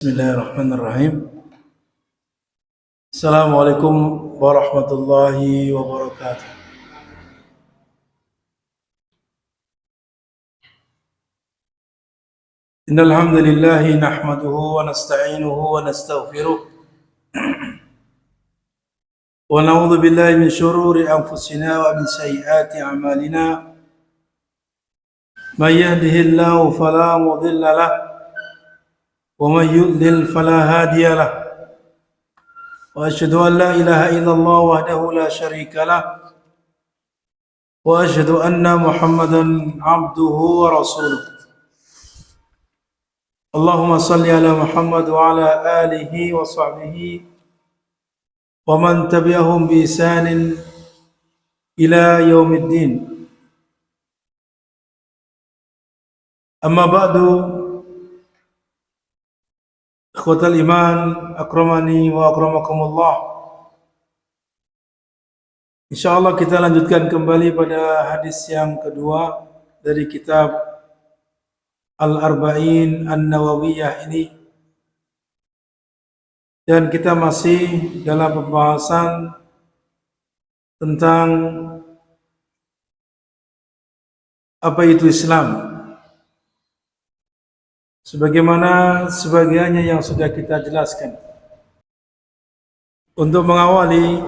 Bismillahirrahmanirrahim. Assalamualaikum warahmatullahi wabarakatuh. Innal hamdalillah nahmaduhu wa nasta'inuhu wa nastaghfiruh wa na'udzu billahi min shururi anfusina wa min sayyiati a'malina. May yahdihillahu fala mudilla lahu wa may yudlil fala hadiya lahu. وأشهد أن لا إله إلا الله وحده لا شريك له وأشهد أن محمدا عبده ورسوله. اللهم صل على محمد وعلى آله وصحبه ومن تبعهم بإحسان إلى يوم الدين. أما بعد، ikhwatal iman, akramani wa akramakumullah. Insyaallah kita lanjutkan kembali pada hadis yang kedua dari kitab Al-Arba'in An-Nawawiyah ini. Dan kita masih dalam pembahasan tentang apa itu Islam, sebagaimana sebagiannya yang sudah kita jelaskan. Untuk mengawali,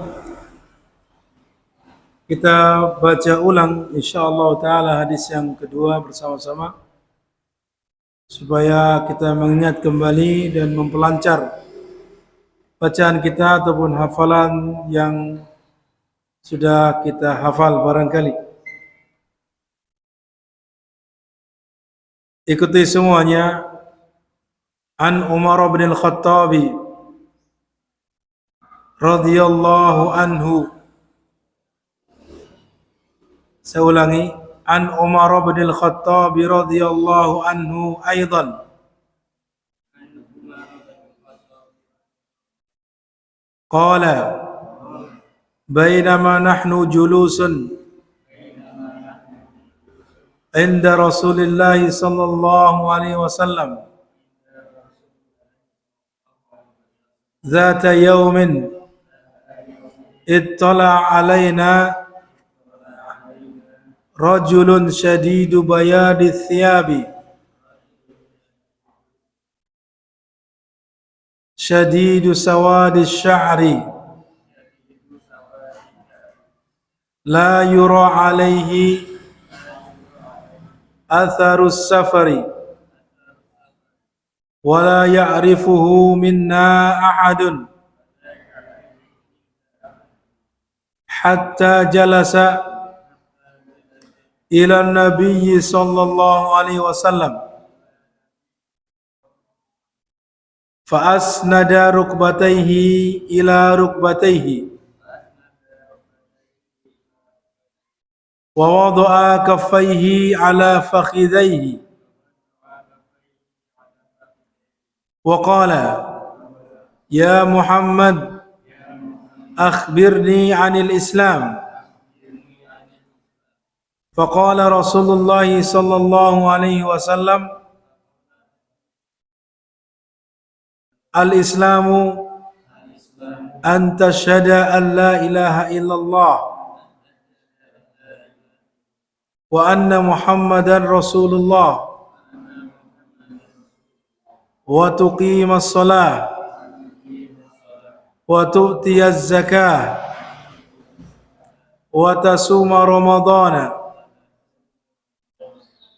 kita baca ulang insyaallah ta'ala hadis yang kedua bersama-sama, supaya kita mengingat kembali dan memperlancar bacaan kita ataupun hafalan yang sudah kita hafal barangkali. Ikuti semuanya. An Umar bin Al-Khattab radhiyallahu anhu. Saya ulangi. An Umar bin Al-Khattab radhiyallahu anhu aidan. Qala bainama nahnu julusun inda Rasulillah sallallahu alaihi wasallam ذات يوم اطلع علينا رجل شديد بياض الثياب شديد سواد الشعر لا يرى عليه أثر السفر ولا يعرفه منا أحد حتى جلس إلى النبي صلى الله عليه وسلم فأسند ركبتيه إلى ركبتيه ووضع كفيه على فخذيه وقال يا محمد أخبرني عن الإسلام. فقال رسول الله صلى الله عليه وسلم الإسلام أن تشهد أن لا إله إلا الله وأن محمدا رسول الله وتقيم الصلاة وتؤتي الزكاة وتصوم رمضان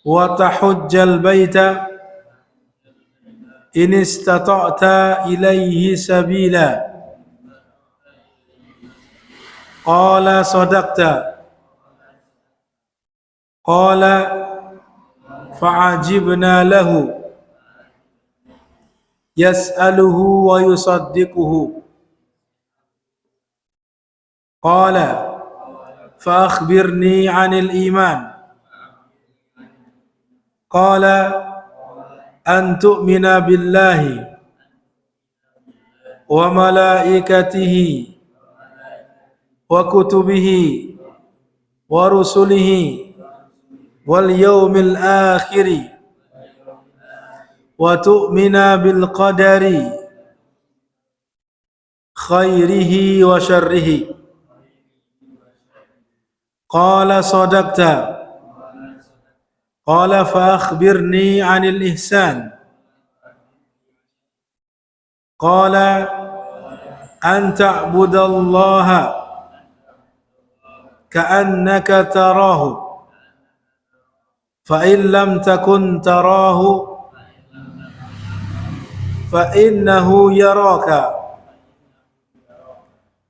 وتحج البيت إن استطعت إليه سبيلا. قال صدقت. قال فعجبنا له يسأله ويصدقه. قال فأخبرني عن الإيمان. قال أن تؤمن بالله وملائكته وكتبه ورسله واليوم الآخر wa tu'mina bil qadari khairihi wa syarrihi. Qala sadaqta. Qala fa akhbirni 'anil ihsan. Qala an ta'budallaha ka'annaka tarahu fa in lam takun tarahu fa innahu yaraka.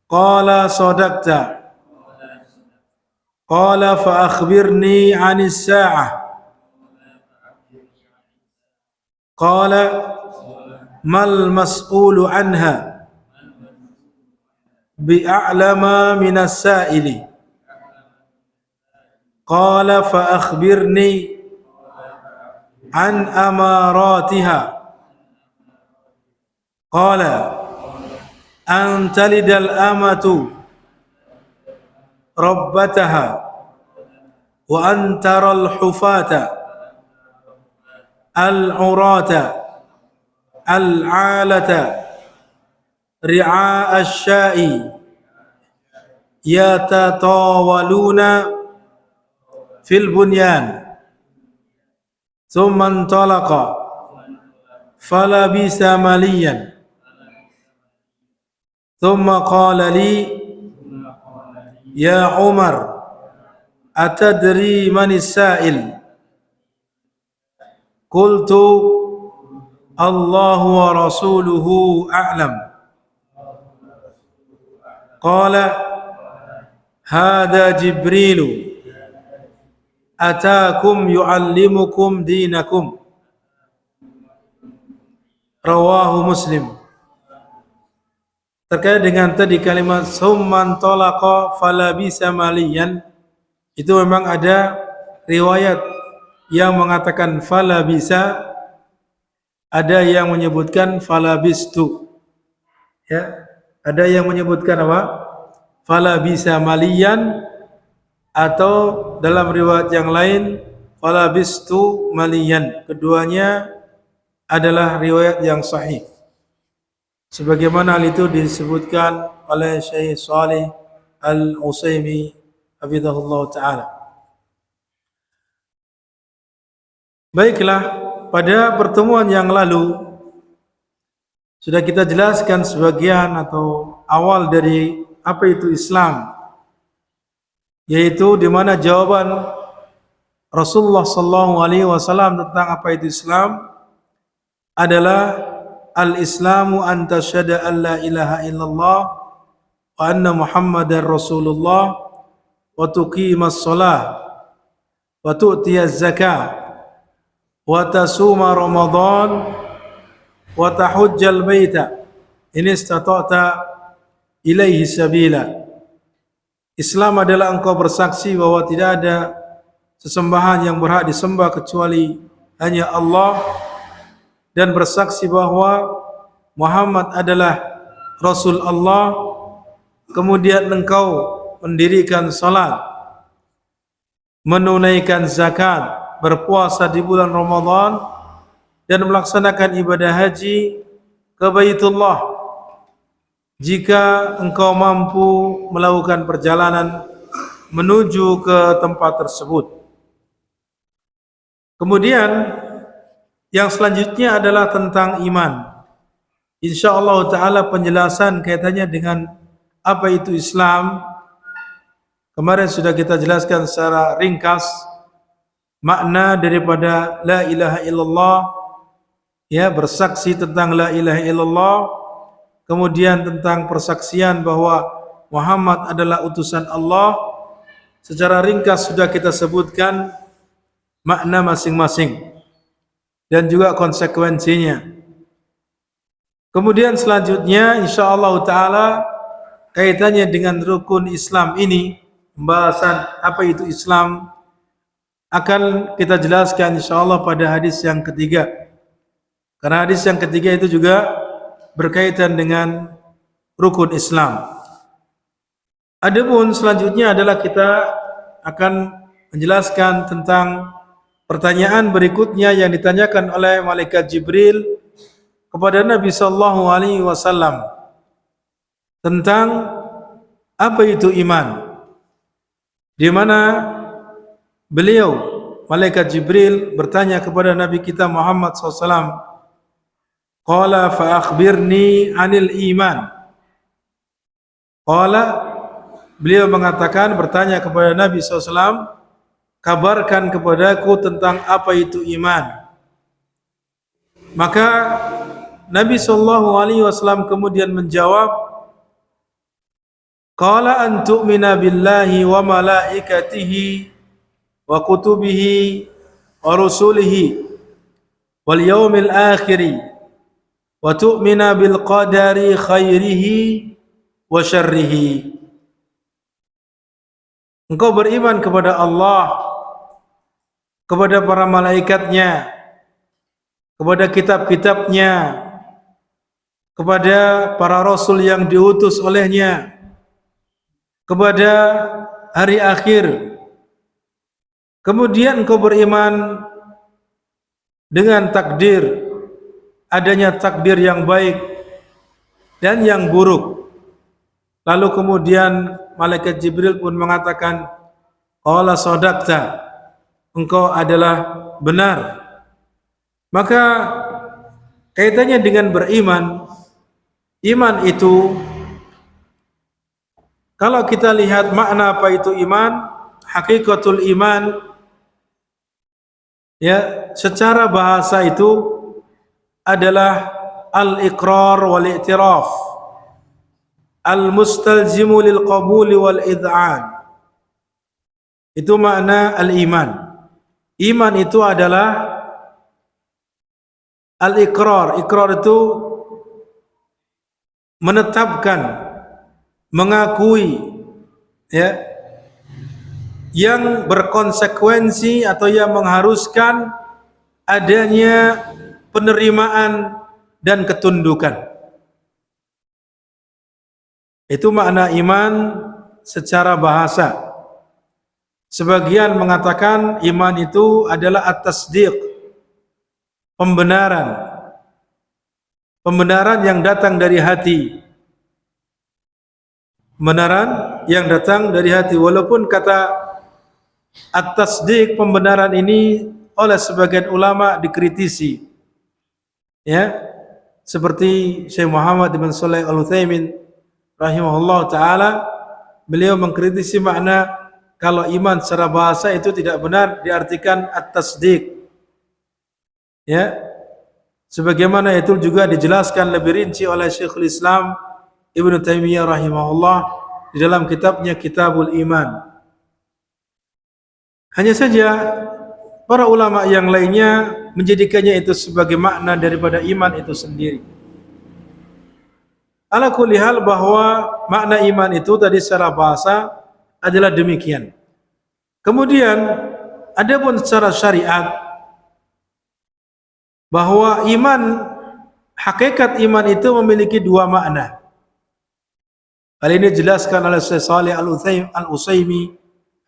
Qala sadaqta. Qala fa akhbirni 'anis sa'ah. Qala mal mas'ulu anha bi'a'lama minas sa'ili. Qala fa akhbirni an amaratiha. Qala an talidal amatu rabbataha wa an taral hufata al-urata al-alata ri'a asy-sya'i yatatawaluna fil bunyan. Thumma intalaqa falabisa maliyan. Thumma qala li ya Umar atadri manis sa'il? Qultu Allahu wa rasuluhu a'lam. Qala hadha Jibrilu ataakum yu'allimukum dinakum. Rawahu Muslim. Terkait dengan tadi kalimat summan talaqa falabisa maliyan, itu memang ada riwayat yang mengatakan falabisa, ada yang menyebutkan falabistu, ya, ada yang menyebutkan apa? Falabisa maliyan, atau dalam riwayat yang lain falabistu maliyan. Keduanya adalah riwayat yang sahih, sebagaimana hal itu disebutkan oleh Syekh Shalih Al-Utsaimin hafizahullah taala. Baiklah, pada pertemuan yang lalu sudah kita jelaskan sebagian atau awal dari apa itu Islam, yaitu di mana jawaban Rasulullah SAW tentang apa itu Islam adalah al-Islamu an tasyhada an la ilaha illallah wa anna Muhammadar Rasulullah wa tuqimas shalah wa tu'tiyaz zakah wa tasuma Ramadan wa tahujjal baita in istata'ta ilaihi sabila. Islam adalah engkau bersaksi bahwa tidak ada sesembahan yang berhak disembah kecuali hanya Allah, dan bersaksi bahwa Muhammad adalah Rasul Allah, kemudian engkau mendirikan salat, menunaikan zakat, berpuasa di bulan Ramadan, dan melaksanakan ibadah haji ke Baitullah jika engkau mampu melakukan perjalanan menuju ke tempat tersebut. Kemudian yang selanjutnya adalah tentang iman. InsyaAllah ta'ala penjelasan kaitannya dengan apa itu Islam kemarin sudah kita jelaskan secara ringkas. Makna daripada la ilaha illallah, ya, bersaksi tentang la ilaha illallah, kemudian tentang persaksian bahwa Muhammad adalah utusan Allah. Secara ringkas sudah kita sebutkan makna masing-masing dan juga konsekuensinya. Kemudian selanjutnya insyaallah taala kaitannya dengan rukun Islam ini, pembahasan apa itu Islam akan kita jelaskan insyaallah pada hadis yang ketiga. Karena hadis yang ketiga itu juga berkaitan dengan rukun Islam. Adapun selanjutnya adalah kita akan menjelaskan tentang pertanyaan berikutnya yang ditanyakan oleh malaikat Jibril kepada Nabi sallallahu alaihi wasallam tentang apa itu iman, di mana beliau malaikat Jibril bertanya kepada Nabi kita Muhammad SAW, qala fa akhbirni anil iman. Qala, beliau mengatakan, bertanya kepada Nabi SAW, kabarkan kepadaku tentang apa itu iman. Maka Nabi SAW kemudian menjawab, qala an tu'mina billahi wa malaikatihi wa kutubihi wa rusulihi wal yawmil akhiri wa tu'mina bil qadari khairihi wa syarrihi. Engkau beriman kepada Allah, kepada para malaikatnya, kepada kitab-kitabnya, kepada para rasul yang diutus olehnya, kepada hari akhir. Kemudian engkau beriman dengan takdir, adanya takdir yang baik dan yang buruk. Lalu kemudian malaikat Jibril pun mengatakan, qala sadaqta, engkau adalah benar. Maka kaitannya dengan beriman, iman itu, kalau kita lihat makna apa itu iman, hakikatul iman, ya, secara bahasa itu adalah al-iqrar wal-i'tiraf, al-mustalzimu lil qabuli wal id'an. Itu makna al-iman. Iman itu adalah al-iqrar. Iqrar itu menetapkan, mengakui, ya, yang berkonsekuensi atau yang mengharuskan adanya penerimaan dan ketundukan. Itu makna iman secara bahasa. Sebagian mengatakan iman itu adalah at-tasdiq, pembenaran. Pembenaran yang datang dari hati. Pembenaran yang datang dari hati. Walaupun kata at-tasdiq, pembenaran ini oleh sebagian ulama dikritisi. Ya, seperti Syekh Muhammad bin Shalih Al-Utsaimin rahimahullah ta'ala, beliau mengkritisi makna kalau iman secara bahasa itu tidak benar diartikan at-tasdiq, ya, sebagaimana itu juga dijelaskan lebih rinci oleh Syekhul Islam Ibnu Taimiyah rahimahullah di dalam kitabnya Kitabul Iman. Hanya saja para ulama yang lainnya menjadikannya itu sebagai makna daripada iman itu sendiri. Ala kulli hal, bahwa makna iman itu tadi secara bahasa adalah demikian. Kemudian adapun secara syariat, bahwa iman, hakikat iman itu memiliki dua makna. Hal ini dijelaskan oleh Syekh Shalih Al-Utsaimin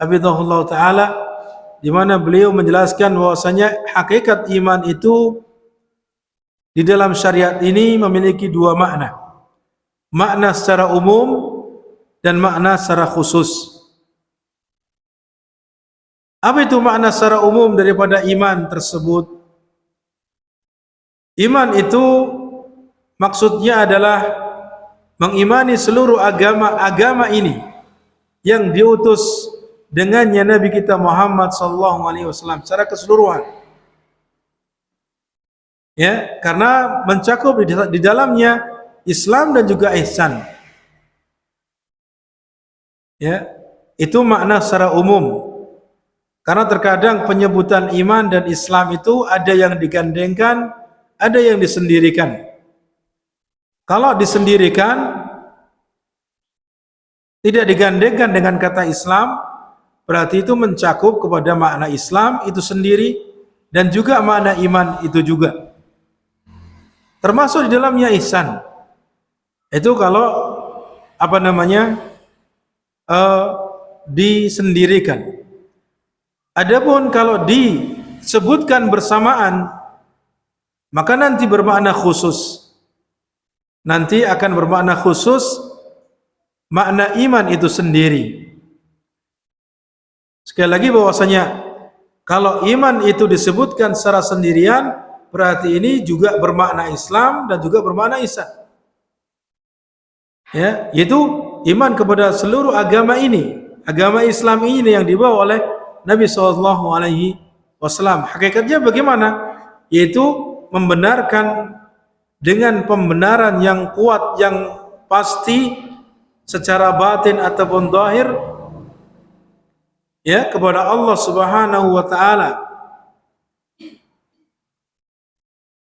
hafizahullah taala, di mana beliau menjelaskan bahwasanya hakikat iman itu di dalam syariat ini memiliki dua makna. Makna secara umum dan makna secara khusus. Apa itu makna secara umum daripada iman tersebut? Iman itu maksudnya adalah mengimani seluruh agama ini yang diutus dengannya Nabi kita Muhammad sallallahu alaihi wasallam secara keseluruhan. Ya, karena mencakup di dalamnya Islam dan juga ihsan. Ya, itu makna secara umum. Karena terkadang penyebutan iman dan Islam itu ada yang digandengkan, ada yang disendirikan. Kalau disendirikan, tidak digandengkan dengan kata Islam, berarti itu mencakup kepada makna Islam itu sendiri dan juga makna iman itu juga. Termasuk di dalamnya ihsan. Itu kalau disendirikan. Adapun kalau disebutkan bersamaan, maka nanti bermakna khusus. Nanti akan bermakna khusus makna iman itu sendiri. Sekali lagi bahwasanya kalau iman itu disebutkan secara sendirian, berarti ini juga bermakna Islam dan juga bermakna ihsan. Ya, yaitu iman kepada seluruh agama ini. Agama Islam ini yang dibawa oleh Nabi SAW. Hakikatnya bagaimana? Yaitu membenarkan dengan pembenaran yang kuat, yang pasti secara batin ataupun zahir, ya, kepada Allah Subhanahu wa taala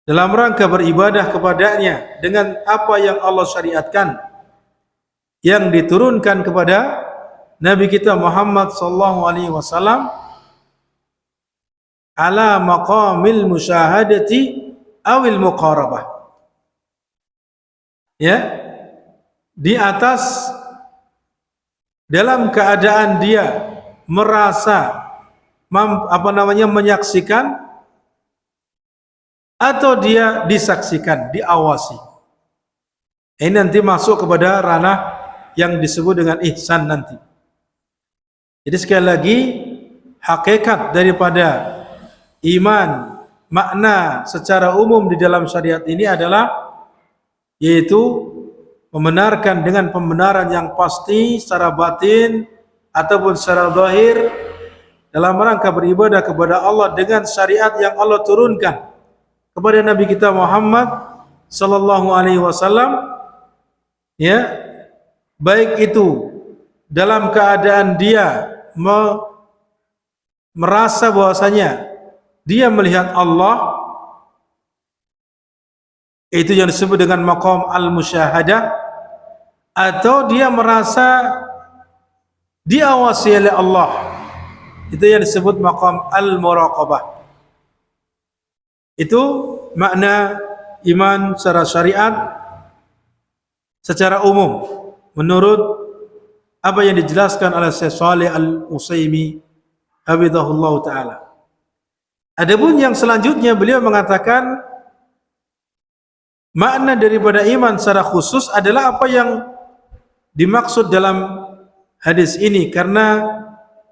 dalam rangka beribadah kepadanya dengan apa yang Allah syariatkan, yang diturunkan kepada Nabi kita Muhammad sallallahu alaihi wasallam ala maqamil musyahadati awil muqarabah, ya, di atas dalam keadaan dia merasa menyaksikan atau dia disaksikan, diawasi. Ini nanti masuk kepada ranah yang disebut dengan ihsan nanti. Jadi sekali lagi, hakikat daripada iman, makna secara umum di dalam syariat ini adalah yaitu membenarkan dengan pembenaran yang pasti secara batin ataupun secara zahir dalam rangka beribadah kepada Allah dengan syariat yang Allah turunkan kepada Nabi kita Muhammad sallallahu alaihi wasallam, ya, baik itu dalam keadaan dia merasa bahwasanya dia melihat Allah, itu yang disebut dengan maqam al-musyahadah, atau dia merasa diawasi oleh Allah, itu yang disebut maqam al-muraqabah. Itu makna iman secara syariat secara umum menurut apa yang dijelaskan oleh Syekh Shalih Al-Utsaimin hafizahullah taala. Adapun yang selanjutnya beliau mengatakan makna daripada iman secara khusus adalah apa yang dimaksud dalam hadis ini, karena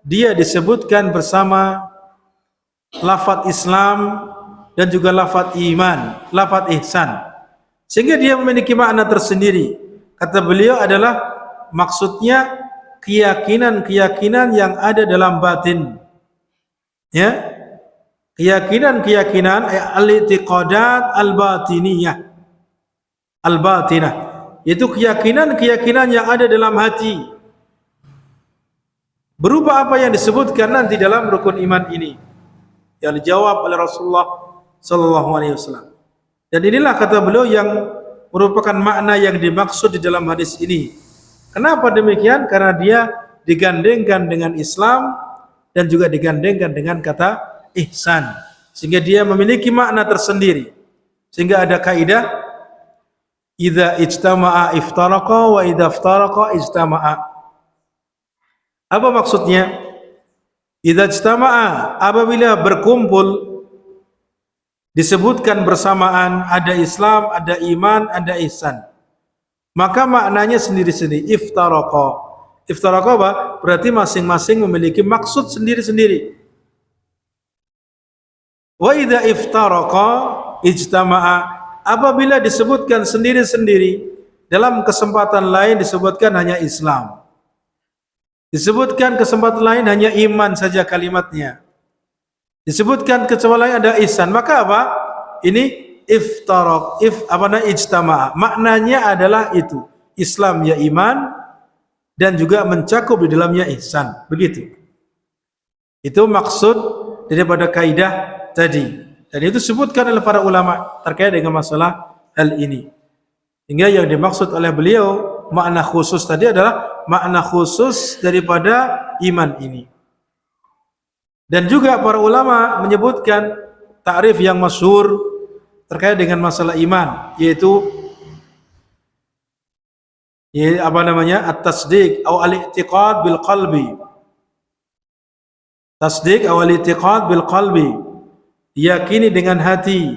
dia disebutkan bersama lafaz Islam dan juga lafaz iman, lafaz ihsan, sehingga dia memiliki makna tersendiri. Kata beliau adalah maksudnya keyakinan-keyakinan yang ada dalam batin, ya, keyakinan-keyakinan al-i'tiqadat al-batiniyah, al-batinah, yaitu keyakinan-keyakinan yang ada dalam hati, berupa apa yang disebutkan nanti dalam rukun iman ini yang dijawab oleh Rasulullah sallallahu alaihi wasallam. Dan inilah kata beliau yang merupakan makna yang dimaksud di dalam hadis ini. Kenapa demikian? Karena dia digandengkan dengan Islam dan juga digandengkan dengan kata ihsan, sehingga dia memiliki makna tersendiri. Sehingga ada kaidah idza ijtama'a iftaraqa wa idza iftaraqa ijtama'a. Apa maksudnya? Idza ijtama'a, apabila berkumpul disebutkan bersamaan, ada Islam, ada iman, ada ihsan, maka maknanya sendiri-sendiri. Iftaraqa, iftaraqa apa? Berarti masing-masing memiliki maksud sendiri-sendiri. Wa idza iftaraqa ijtama'a, apabila disebutkan sendiri-sendiri, dalam kesempatan lain disebutkan hanya Islam, disebutkan kesempatan lain hanya iman saja kalimatnya, disebutkan kesempatan lain ada ihsan, maka apa? Ini iftaraq, ijtama'a, maknanya adalah itu, Islam ya iman dan juga mencakup di dalamnya ihsan. Begitu. Itu maksud daripada kaidah tadi. Dan itu disebutkan oleh para ulama terkait dengan masalah hal ini. Hingga yang dimaksud oleh beliau makna khusus tadi adalah makna khusus daripada iman ini. Dan juga para ulama menyebutkan takrif yang masyhur terkait dengan masalah iman, yaitu apa namanya, at-tasdiq atau al-i'tiqad bil qalbi. Tasdiq atau al-i'tiqad bil qalbi, diyakini dengan hati,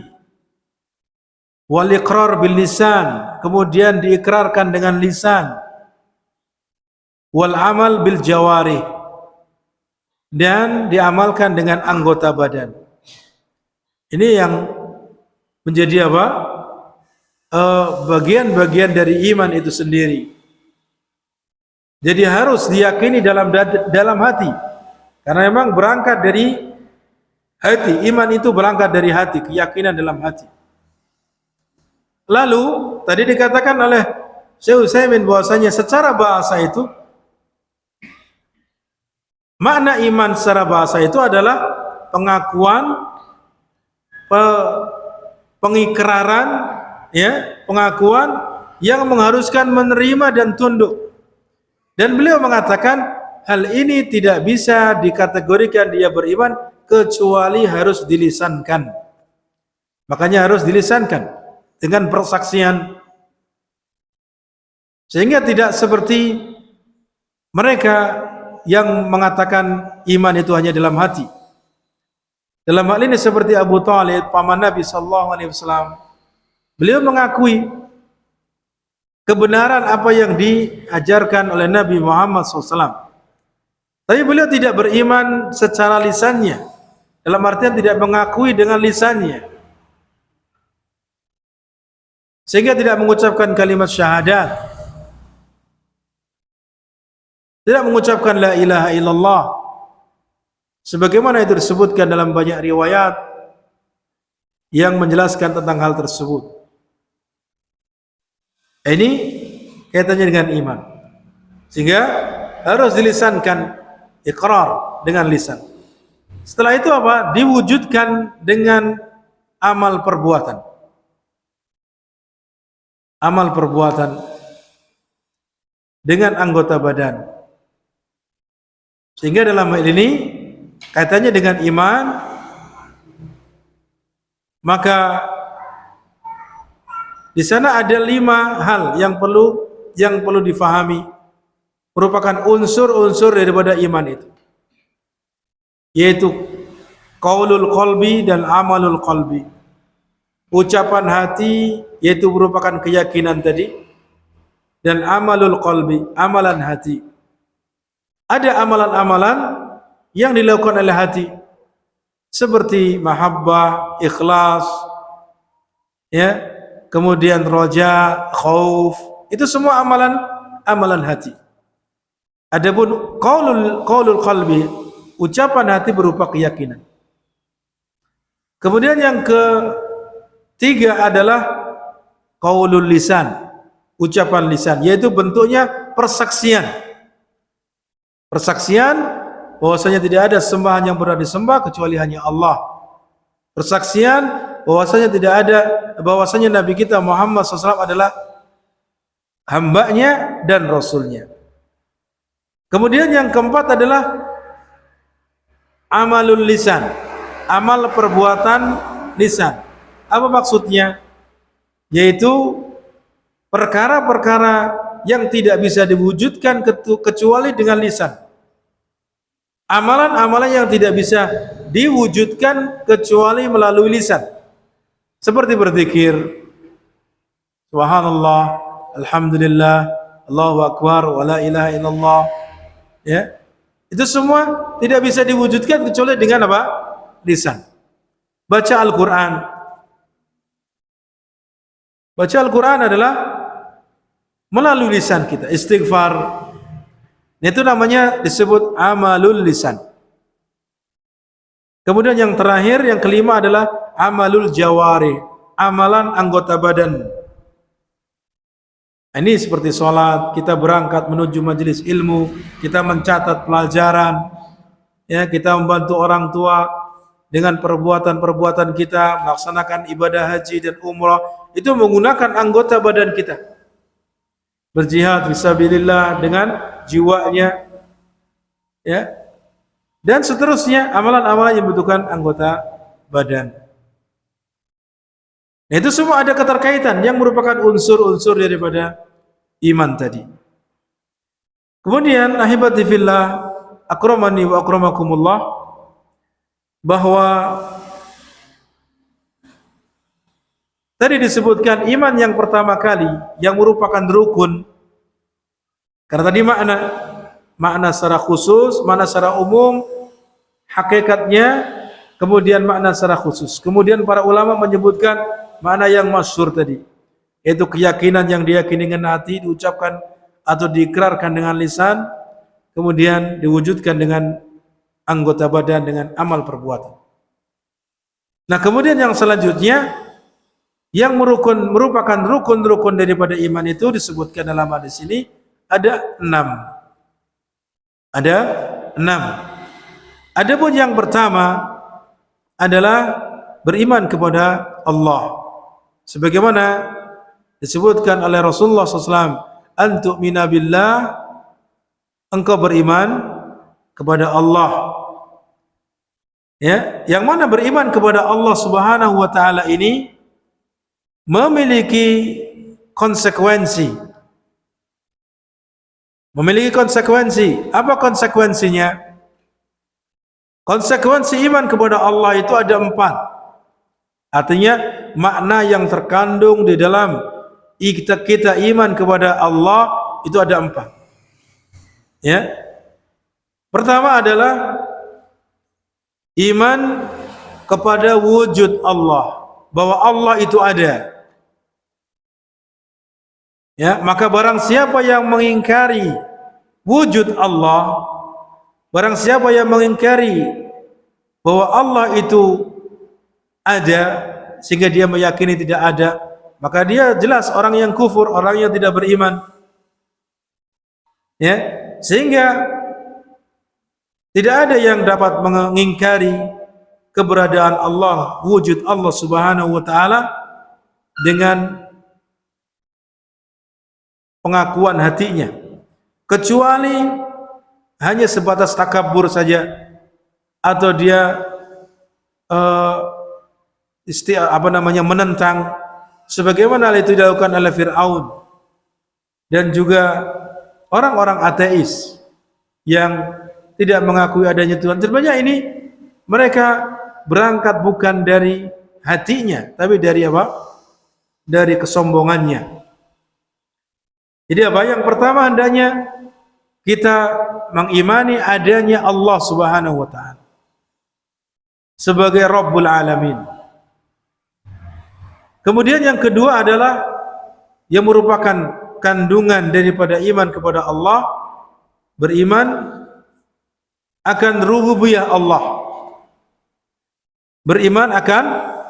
wal iqrar bil lisan, kemudian diikrarkan dengan lisan, wal amal bil jawarih, dan diamalkan dengan anggota badan. Ini yang menjadi apa? Bagian-bagian dari iman itu sendiri. Jadi harus diyakini dalam hati, karena memang berangkat dari hati. Iman itu berangkat dari hati, keyakinan dalam hati. Lalu tadi dikatakan oleh Syekh Utsaimin bahwasanya secara bahasa itu, makna iman secara bahasa itu adalah pengakuan, pengikraran, ya, pengakuan yang mengharuskan menerima dan tunduk. Dan beliau mengatakan hal ini tidak bisa dikategorikan dia beriman kecuali harus dilisankan. Makanya harus dilisankan dengan persaksian, sehingga tidak seperti mereka yang mengatakan iman itu hanya dalam hati. Dalam hal ini seperti Abu Thalib, paman Nabi sallallahu alaihi wasallam, beliau mengakui kebenaran apa yang diajarkan oleh Nabi Muhammad SAW. Tapi beliau tidak beriman secara lisannya, dalam artian tidak mengakui dengan lisannya, sehingga tidak mengucapkan kalimat syahadat, tidak mengucapkan la ilaha illallah, sebagaimana itu disebutkan dalam banyak riwayat yang menjelaskan tentang hal tersebut. Ini kaitannya dengan iman, sehingga harus dilisankan, iqrar dengan lisan. Setelah itu apa? Diwujudkan dengan amal perbuatan. Amal perbuatan dengan anggota badan. Sehingga dalam hal ini kaitannya dengan iman, maka di sana ada 5 hal yang perlu difahami, merupakan unsur-unsur daripada iman itu, yaitu qaulul qalbi dan amalul qalbi. Ucapan hati, yaitu merupakan keyakinan tadi, dan amalul qalbi, amalan hati. Ada amalan-amalan yang dilakukan oleh hati, seperti mahabbah, ikhlas, ya, kemudian roja, khauf, itu semua amalan hati. Adapun qaulul qalbi, ucapan hati berupa keyakinan. Kemudian yang ketiga adalah qaulul lisan, ucapan lisan, yaitu bentuknya persaksian. Persaksian bahwasanya tidak ada sembahan yang berhak disembah kecuali hanya Allah. Persaksian bahwasanya Nabi kita Muhammad SAW adalah hambanya dan rasulnya. Kemudian yang keempat adalah amalul lisan, amal perbuatan lisan. Apa maksudnya? Yaitu perkara-perkara yang tidak bisa diwujudkan kecuali dengan lisan. Amalan-amalan yang tidak bisa diwujudkan kecuali melalui lisan, seperti berzikir, subhanallah, alhamdulillah, Allahu akbar, wa la ilaha illallah, ya. Itu semua tidak bisa diwujudkan kecuali dengan apa? Lisan. Baca Al-Qur'an. Baca Al-Qur'an adalah melalui lisan kita. Istighfar, itu namanya disebut amalul lisan. Kemudian yang terakhir, yang kelima adalah amalul jawari, amalan anggota badan. Ini seperti sholat, kita berangkat menuju majelis ilmu, kita mencatat pelajaran, ya, kita membantu orang tua dengan perbuatan-perbuatan kita, melaksanakan ibadah haji dan umrah, itu menggunakan anggota badan kita. Berjihad fisabilillah dengan jiwanya, ya, dan seterusnya, amalan-amalan yang membutuhkan anggota badan. Nah, itu semua ada keterkaitan yang merupakan unsur-unsur daripada iman tadi. Kemudian ahibati fillah, akramani wa akramakumullah, bahwa Tadi disebutkan iman yang pertama kali yang merupakan rukun. Karena tadi makna secara khusus, makna secara umum, hakikatnya, kemudian makna secara khusus. Kemudian para ulama menyebutkan makna yang masyhur tadi, yaitu keyakinan yang diyakini dengan hati, diucapkan atau diikrarkan dengan lisan, kemudian diwujudkan dengan anggota badan dengan amal perbuatan. Nah, kemudian yang selanjutnya yang merupakan rukun-rukun daripada iman itu disebutkan dalam hadis ini ada 6. Ada 6. Adapun yang pertama adalah beriman kepada Allah. Sebagaimana disebutkan oleh Rasulullah SAW, antu'mina billah, engkau beriman kepada Allah. Ya, yang mana beriman kepada Allah Subhanahu wa taala ini memiliki konsekuensi. Memiliki konsekuensi. Apa konsekuensinya? Konsekuensi iman kepada Allah itu ada 4. Artinya makna yang terkandung di dalam kita iman kepada Allah itu ada 4. Ya. Pertama adalah iman kepada wujud Allah, bahwa Allah itu ada. Ya, maka barang siapa yang mengingkari wujud Allah, barang siapa yang mengingkari bahwa Allah itu ada sehingga dia meyakini tidak ada, maka dia jelas orang yang kufur, orang yang tidak beriman. Ya, sehingga tidak ada yang dapat mengingkari keberadaan Allah, wujud Allah Subhanahu wa taala dengan pengakuan hatinya, kecuali hanya sebatas takabur saja, atau dia menentang, sebagaimana itu dilakukan oleh Fir'aun dan juga orang-orang ateis yang tidak mengakui adanya Tuhan. Sebenarnya ini mereka berangkat bukan dari hatinya, tapi dari apa? Dari kesombongannya. Jadi apa? Yang pertama hendaknya kita mengimani adanya Allah Subhanahu wa taala sebagai Rabbul Alamin. Kemudian yang kedua adalah yang merupakan kandungan daripada iman kepada Allah, beriman akan rububiyah Allah. Beriman akan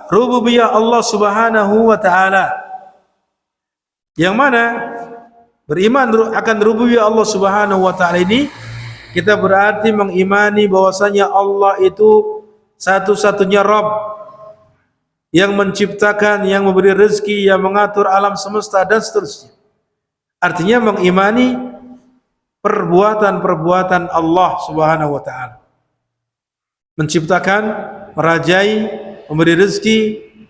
rububiyah Allah Subhanahu wa taala. Yang mana beriman akan rububiyah Allah Subhanahu wa taala ini, kita berarti mengimani bahwasanya Allah itu satu-satunya Rabb yang menciptakan, yang memberi rezeki, yang mengatur alam semesta dan seterusnya. Artinya mengimani perbuatan-perbuatan Allah Subhanahu wa taala. Menciptakan, merajai, memberi rezeki,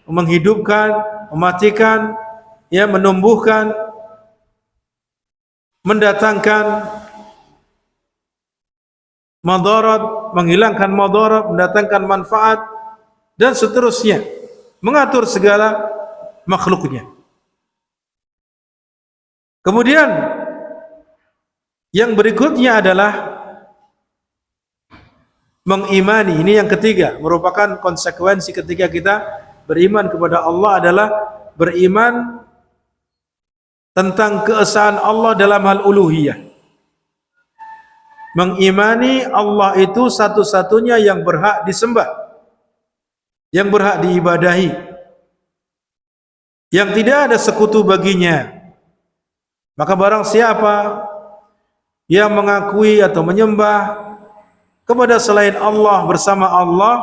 menghidupkan, mematikan, ya, menumbuhkan, mendatangkan madarat, menghilangkan madarat, mendatangkan manfaat dan seterusnya, mengatur segala makhluknya. Kemudian yang berikutnya adalah mengimani, ini yang ketiga, merupakan konsekuensi ketika kita beriman kepada Allah adalah beriman tentang keesaan Allah dalam hal uluhiyah. Mengimani Allah itu satu-satunya yang berhak disembah, yang berhak diibadahi, yang tidak ada sekutu baginya. Maka barang siapa yang mengakui atau menyembah kepada selain Allah bersama Allah,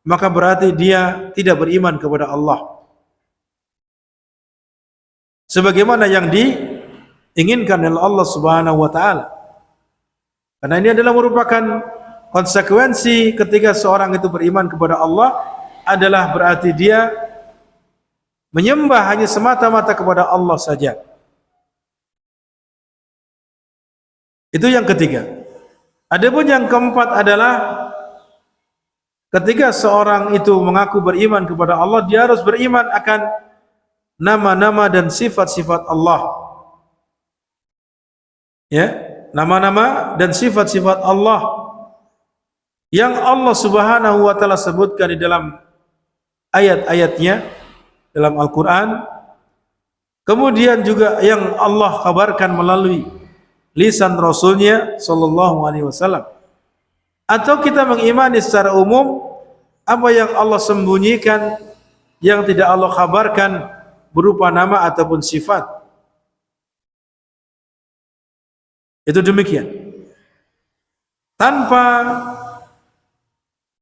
maka berarti dia tidak beriman kepada Allah sebagaimana yang diinginkan oleh Allah Subhanahu wa taala. Karena ini adalah merupakan konsekuensi ketika seorang itu beriman kepada Allah, adalah berarti dia menyembah hanya semata-mata kepada Allah saja. Itu yang ketiga. Adapun yang keempat adalah ketika seorang itu mengaku beriman kepada Allah, dia harus beriman akan nama-nama dan sifat-sifat Allah. Ya, nama-nama dan sifat-sifat Allah yang Allah Subhanahu wa taala sebutkan di dalam ayat-ayatnya dalam Al-Qur'an. Kemudian juga yang Allah kabarkan melalui lisan Rasulnya sallallahu alaihi wasallam. Atau kita mengimani secara umum apa yang Allah sembunyikan yang tidak Allah kabarkan berupa nama ataupun sifat. Itu demikian. Tanpa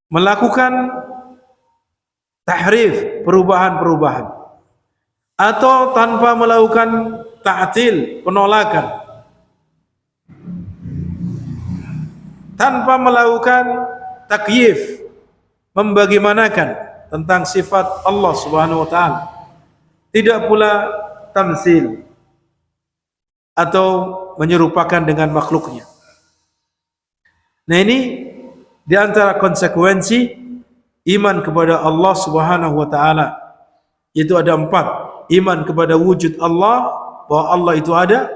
melakukan tahrif, perubahan-perubahan, atau tanpa melakukan ta'til, penolakan, tanpa melakukan takyif, membagaimanakan tentang sifat Allah Subhanahu wa taala, tidak pula tamsil atau menyerupakan dengan makhluknya. Nah, ini di antara konsekuensi iman kepada Allah Subhanahu wa taala, yaitu ada 4. Iman kepada wujud Allah, bahwa Allah itu ada,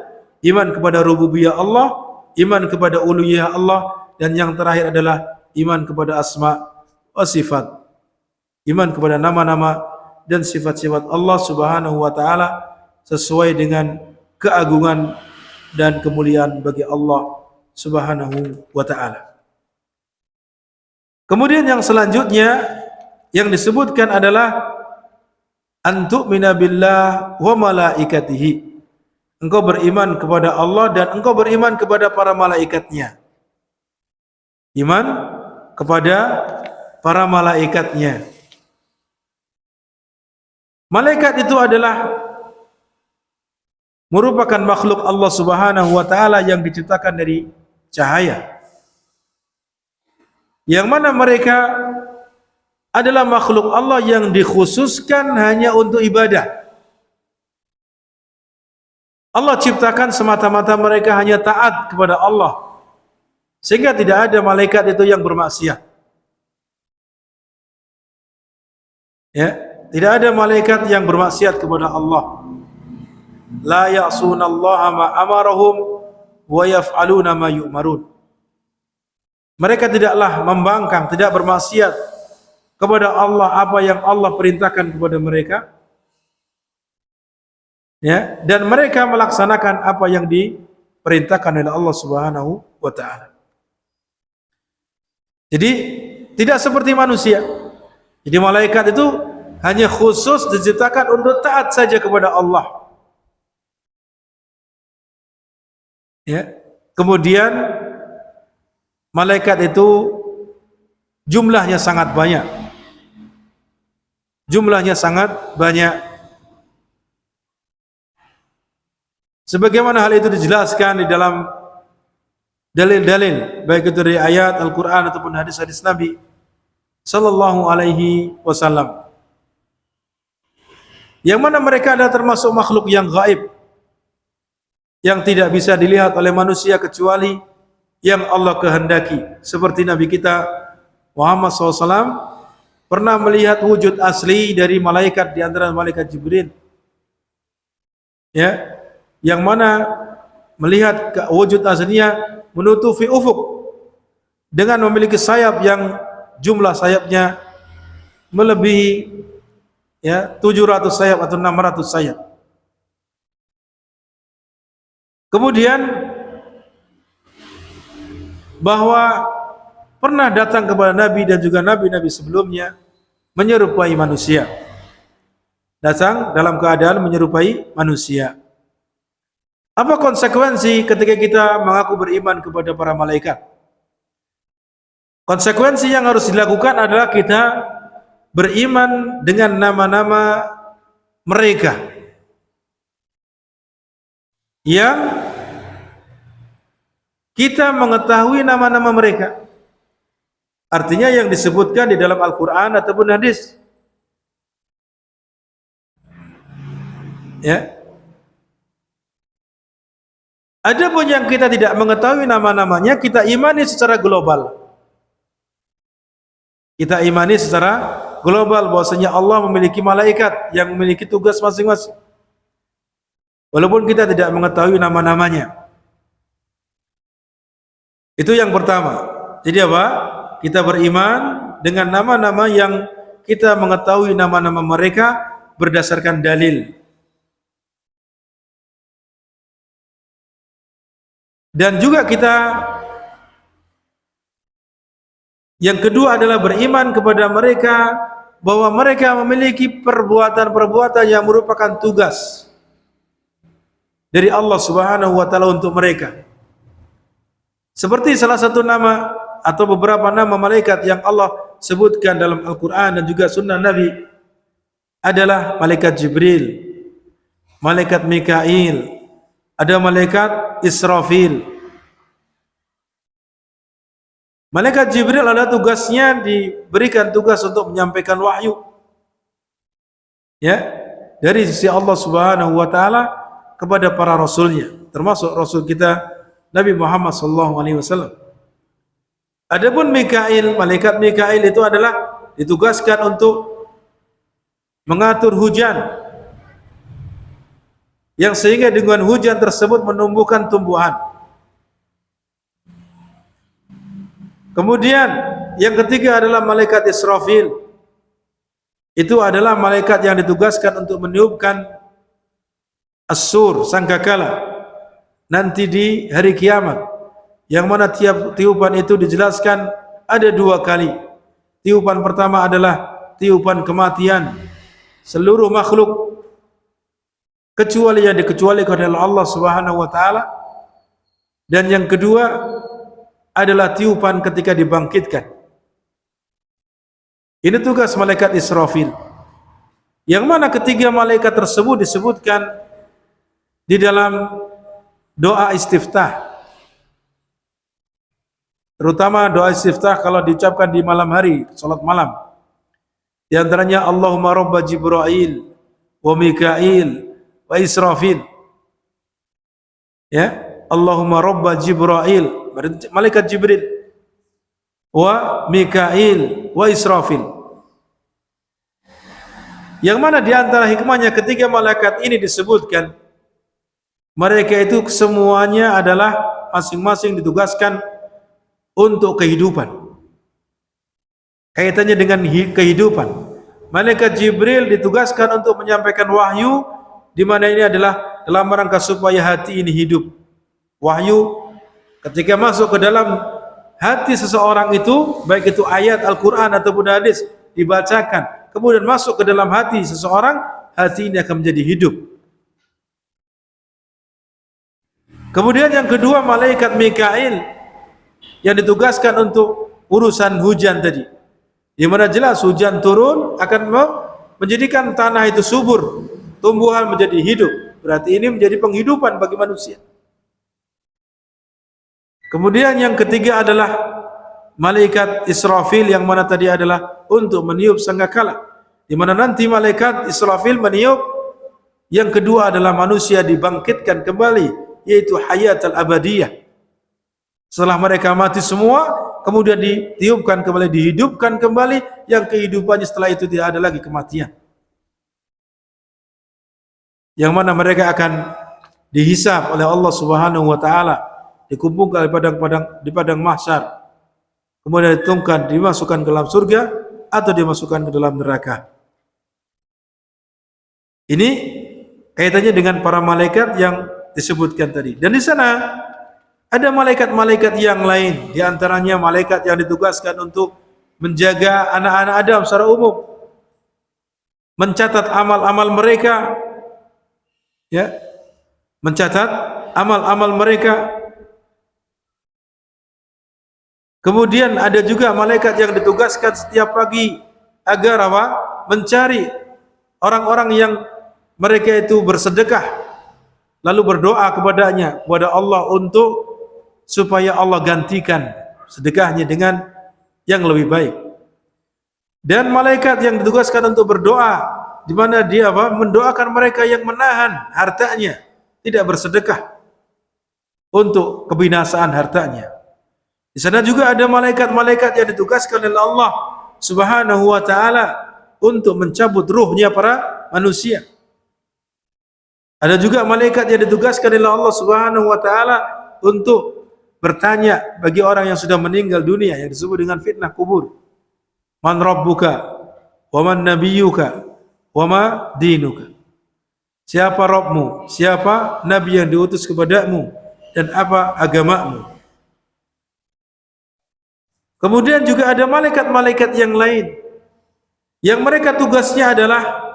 iman kepada rububiyah Allah, iman kepada uluhiyah Allah, dan yang terakhir adalah iman kepada asma wa sifat. Iman kepada nama-nama dan sifat-sifat Allah Subhanahu wa taala sesuai dengan keagungan dan kemuliaan bagi Allah Subhanahu wa taala. Kemudian yang selanjutnya yang disebutkan adalah antu'mina billah wa malaikatihi. Engkau beriman kepada Allah dan engkau beriman kepada para malaikatnya. Iman kepada para malaikatnya. Malaikat itu adalah merupakan makhluk Allah Subhanahu wa taala yang diciptakan dari cahaya. Yang mana mereka adalah makhluk Allah yang dikhususkan hanya untuk ibadah. Allah ciptakan semata-mata mereka hanya taat kepada Allah, sehingga tidak ada malaikat itu yang bermaksiat. Ya, tidak ada malaikat yang bermaksiat kepada Allah. La ya'sunallaha ma amarahum wa yaf'aluna ma yu'marun. Mereka tidaklah membangkang, tidak bermaksiat kepada Allah apa yang Allah perintahkan kepada mereka, ya, dan mereka melaksanakan apa yang diperintahkan oleh Allah Subhanahu wa taala. Jadi tidak seperti manusia. Jadi malaikat itu hanya khusus diciptakan untuk taat saja kepada Allah. Ya. Kemudian malaikat itu jumlahnya sangat banyak. Jumlahnya sangat banyak. Sebagaimana hal itu dijelaskan di dalam dalil-dalil, baik itu dari ayat Al-Quran ataupun hadis-hadis Nabi sallallahu alaihi wasallam, yang mana mereka adalah termasuk makhluk yang gaib, yang tidak bisa dilihat oleh manusia kecuali yang Allah kehendaki. Seperti Nabi kita Muhammad SAW pernah melihat wujud asli dari malaikat, di antara malaikat Jibril, ya, yang mana melihat wujud aslinya menutupi ufuk dengan memiliki sayap yang jumlah sayapnya melebihi, ya, 700 sayap atau 600 sayap. Kemudian bahwa pernah datang kepada Nabi dan juga nabi-nabi sebelumnya menyerupai manusia. Datang dalam keadaan menyerupai manusia. Apa konsekuensi ketika kita mengaku beriman kepada para malaikat? Konsekuensi yang harus dilakukan adalah kita beriman dengan nama-nama mereka yang kita mengetahui nama-nama mereka. Artinya yang disebutkan di dalam Al-Quran ataupun hadis. Ya. Adapun yang kita tidak mengetahui nama-namanya, kita imani secara global. Kita imani secara global bahwasanya Allah memiliki malaikat yang memiliki tugas masing-masing. Walaupun kita tidak mengetahui nama-namanya. Itu yang pertama. Jadi apa? Kita beriman dengan nama-nama yang kita mengetahui nama-nama mereka berdasarkan dalil. Dan juga kita yang kedua adalah beriman kepada mereka bahwa mereka memiliki perbuatan-perbuatan yang merupakan tugas dari Allah Subhanahu wa taala untuk mereka. Seperti salah satu nama atau beberapa nama malaikat yang Allah sebutkan dalam Al-Quran dan juga sunnah Nabi adalah malaikat Jibril, malaikat Mikail, ada malaikat Israfil. Malaikat Jibril adalah tugasnya diberikan tugas untuk menyampaikan wahyu, ya, dari sisi Allah Subhanahu wa taala kepada para rasulnya, termasuk rasul kita Nabi Muhammad sallallahu alaihi wasallam. Adapun Mikail, malaikat Mikail itu adalah ditugaskan untuk mengatur hujan, yang sehingga dengan hujan tersebut menumbuhkan tumbuhan. Kemudian yang ketiga adalah malaikat Israfil. Itu adalah malaikat yang ditugaskan untuk meniupkan as-sur, sangkakala, nanti di hari kiamat, yang mana tiap tiupan itu dijelaskan ada 2 kali. Tiupan pertama adalah tiupan kematian seluruh makhluk kecuali yang dikecualikan oleh Allah Subhanahu wa taala, dan yang kedua adalah tiupan ketika dibangkitkan. Ini tugas malaikat Israfil, yang mana ketiga malaikat tersebut disebutkan di dalam doa istiftah, terutama doa istiftah kalau diucapkan di malam hari, salat malam. Di antaranya Allahumma rabba Jibril wa Mikail wa Israfil. Ya, Allahumma rabba Jibril, malaikat Jibril, wa Mikail wa Israfil. Yang mana di antara hikmahnya ketiga malaikat ini disebutkan, mereka itu semuanya adalah masing-masing ditugaskan untuk kehidupan. Kaitannya dengan kehidupan. Malaikat Jibril ditugaskan untuk menyampaikan wahyu, di mana ini adalah dalam rangka supaya hati ini hidup. Wahyu ketika masuk ke dalam hati seseorang itu, baik itu ayat Al-Quran ataupun hadis, dibacakan, kemudian masuk ke dalam hati seseorang, hati ini akan menjadi hidup. Kemudian yang kedua malaikat Mikail yang ditugaskan untuk urusan hujan tadi, di mana jelas hujan turun akan menjadikan tanah itu subur, tumbuhan menjadi hidup. Berarti ini menjadi penghidupan bagi manusia. Kemudian yang ketiga adalah malaikat Israfil, yang mana tadi adalah untuk meniup sangkakala, di mana nanti malaikat Israfil meniup. Yang kedua adalah manusia dibangkitkan kembali, yaitu hayat al-abadiyah. Setelah mereka mati semua, kemudian ditiupkan kembali, dihidupkan kembali, yang kehidupannya setelah itu tidak ada lagi kematian. Yang mana mereka akan dihisab oleh Allah Subhanahu wa taala, dikumpulkan di padang mahsyar, kemudian dituangkan, dimasukkan ke dalam surga atau dimasukkan ke dalam neraka. Ini kaitannya dengan para malaikat yang disebutkan tadi. Dan di sana ada malaikat-malaikat yang lain, di antaranya malaikat yang ditugaskan untuk menjaga anak-anak Adam secara umum, mencatat amal-amal mereka, ya, mencatat amal-amal mereka. Kemudian ada juga malaikat yang ditugaskan setiap pagi agar apa? Mencari orang-orang yang mereka itu bersedekah, lalu berdoa kepada Allah untuk supaya Allah gantikan sedekahnya dengan yang lebih baik. Dan malaikat yang ditugaskan untuk berdoa, di mana dia mendoakan mereka yang menahan hartanya, tidak bersedekah untuk kebinasaan hartanya. Di sana juga ada malaikat-malaikat yang ditugaskan oleh Allah Subhanahu wa taala untuk mencabut ruhnya para manusia. Ada juga malaikat yang ditugaskan oleh Allah Subhanahu wa taala untuk bertanya bagi orang yang sudah meninggal dunia, yang disebut dengan fitnah kubur. Man rabbuka wa man nabiyyuka wa ma dinuka. Siapa Rabbmu? Siapa nabi yang diutus kepadamu dan apa agamamu? Kemudian juga ada malaikat-malaikat yang lain yang mereka tugasnya adalah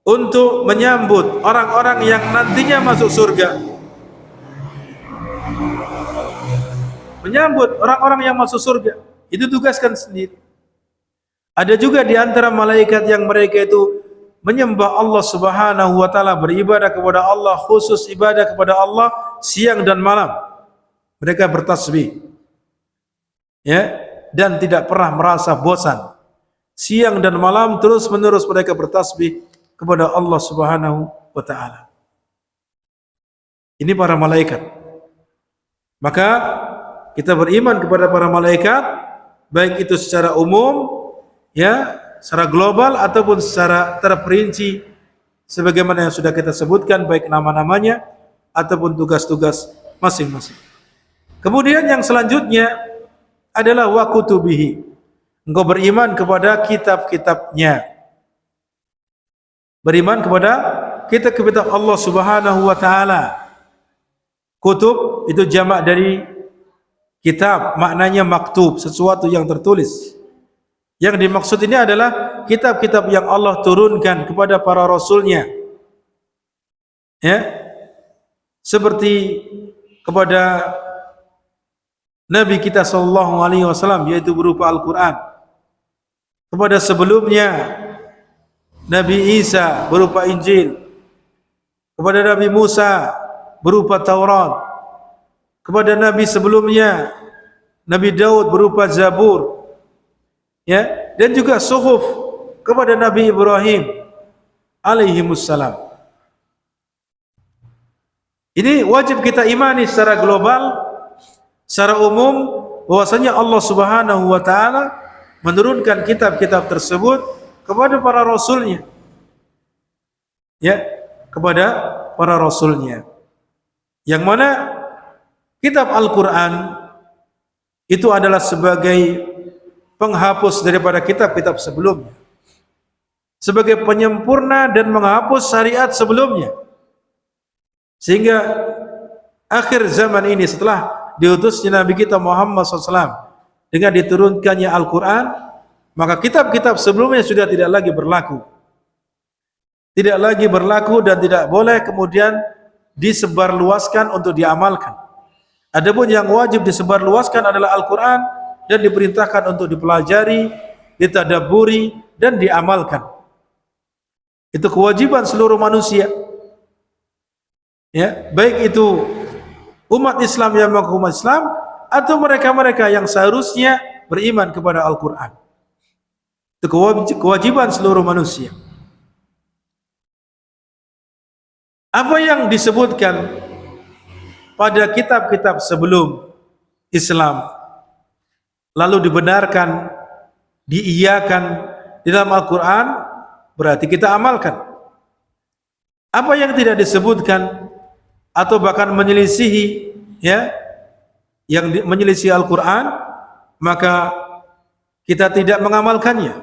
untuk menyambut orang-orang yang nantinya masuk surga. Menyambut orang-orang yang masuk surga, itu tugaskan sendiri. Ada juga di antara malaikat yang mereka itu menyembah Allah Subhanahu wa taala, beribadah kepada Allah, khusus ibadah kepada Allah siang dan malam. Mereka bertasbih. Dan tidak pernah merasa bosan. Siang dan malam terus-menerus mereka bertasbih kepada Allah Subhanahu wa taala. Ini para malaikat. Maka kita beriman kepada para malaikat, baik itu secara umum, secara global ataupun secara terperinci sebagaimana yang sudah kita sebutkan, baik nama-namanya ataupun tugas-tugas masing-masing. Kemudian yang selanjutnya adalah wa kutubihi. Engkau beriman kepada kitab-kitabnya. Beriman kepada kitab-kitab Allah Subhanahu wa taala. Kutub itu jamak dari kitab, maknanya maktub, sesuatu yang tertulis. Yang dimaksud ini adalah kitab-kitab yang Allah turunkan kepada para rasulnya, seperti kepada Nabi kita sallallahu alaihi wasallam, yaitu berupa Al-Quran. Kepada sebelumnya Nabi Isa berupa Injil. Kepada Nabi Musa berupa Taurat. Kepada Nabi sebelumnya Nabi Daud berupa Zabur. Dan juga suhuf kepada Nabi Ibrahim alaihimussalam. Ini wajib kita imani secara global, secara umum, bahwasanya Allah Subhanahu wa taala menurunkan kitab-kitab tersebut kepada para rasulnya. Kepada para rasulnya. Yang mana kitab Al-Quran itu adalah sebagai penghapus daripada kitab-kitab sebelumnya, sebagai penyempurna dan menghapus syariat sebelumnya, sehingga akhir zaman ini setelah diutusnya Nabi kita Muhammad SAW dengan diturunkannya Al-Quran, maka kitab-kitab sebelumnya sudah tidak lagi berlaku, dan tidak boleh kemudian disebarluaskan untuk diamalkan. Adapun yang wajib disebarluaskan adalah Al-Quran, dan diperintahkan untuk dipelajari, ditadaburi, dan diamalkan. Itu kewajiban seluruh manusia. Baik itu umat Islam yang mengaku umat Islam, atau mereka-mereka yang seharusnya beriman kepada Al-Quran. Itu kewajiban seluruh manusia. Apa yang disebutkan pada kitab-kitab sebelum Islam lalu dibenarkan, diiyakan di dalam Al-Quran, berarti kita amalkan. Apa yang tidak disebutkan atau bahkan menyelisihi, yang menyelisih Al-Quran, maka kita tidak mengamalkannya.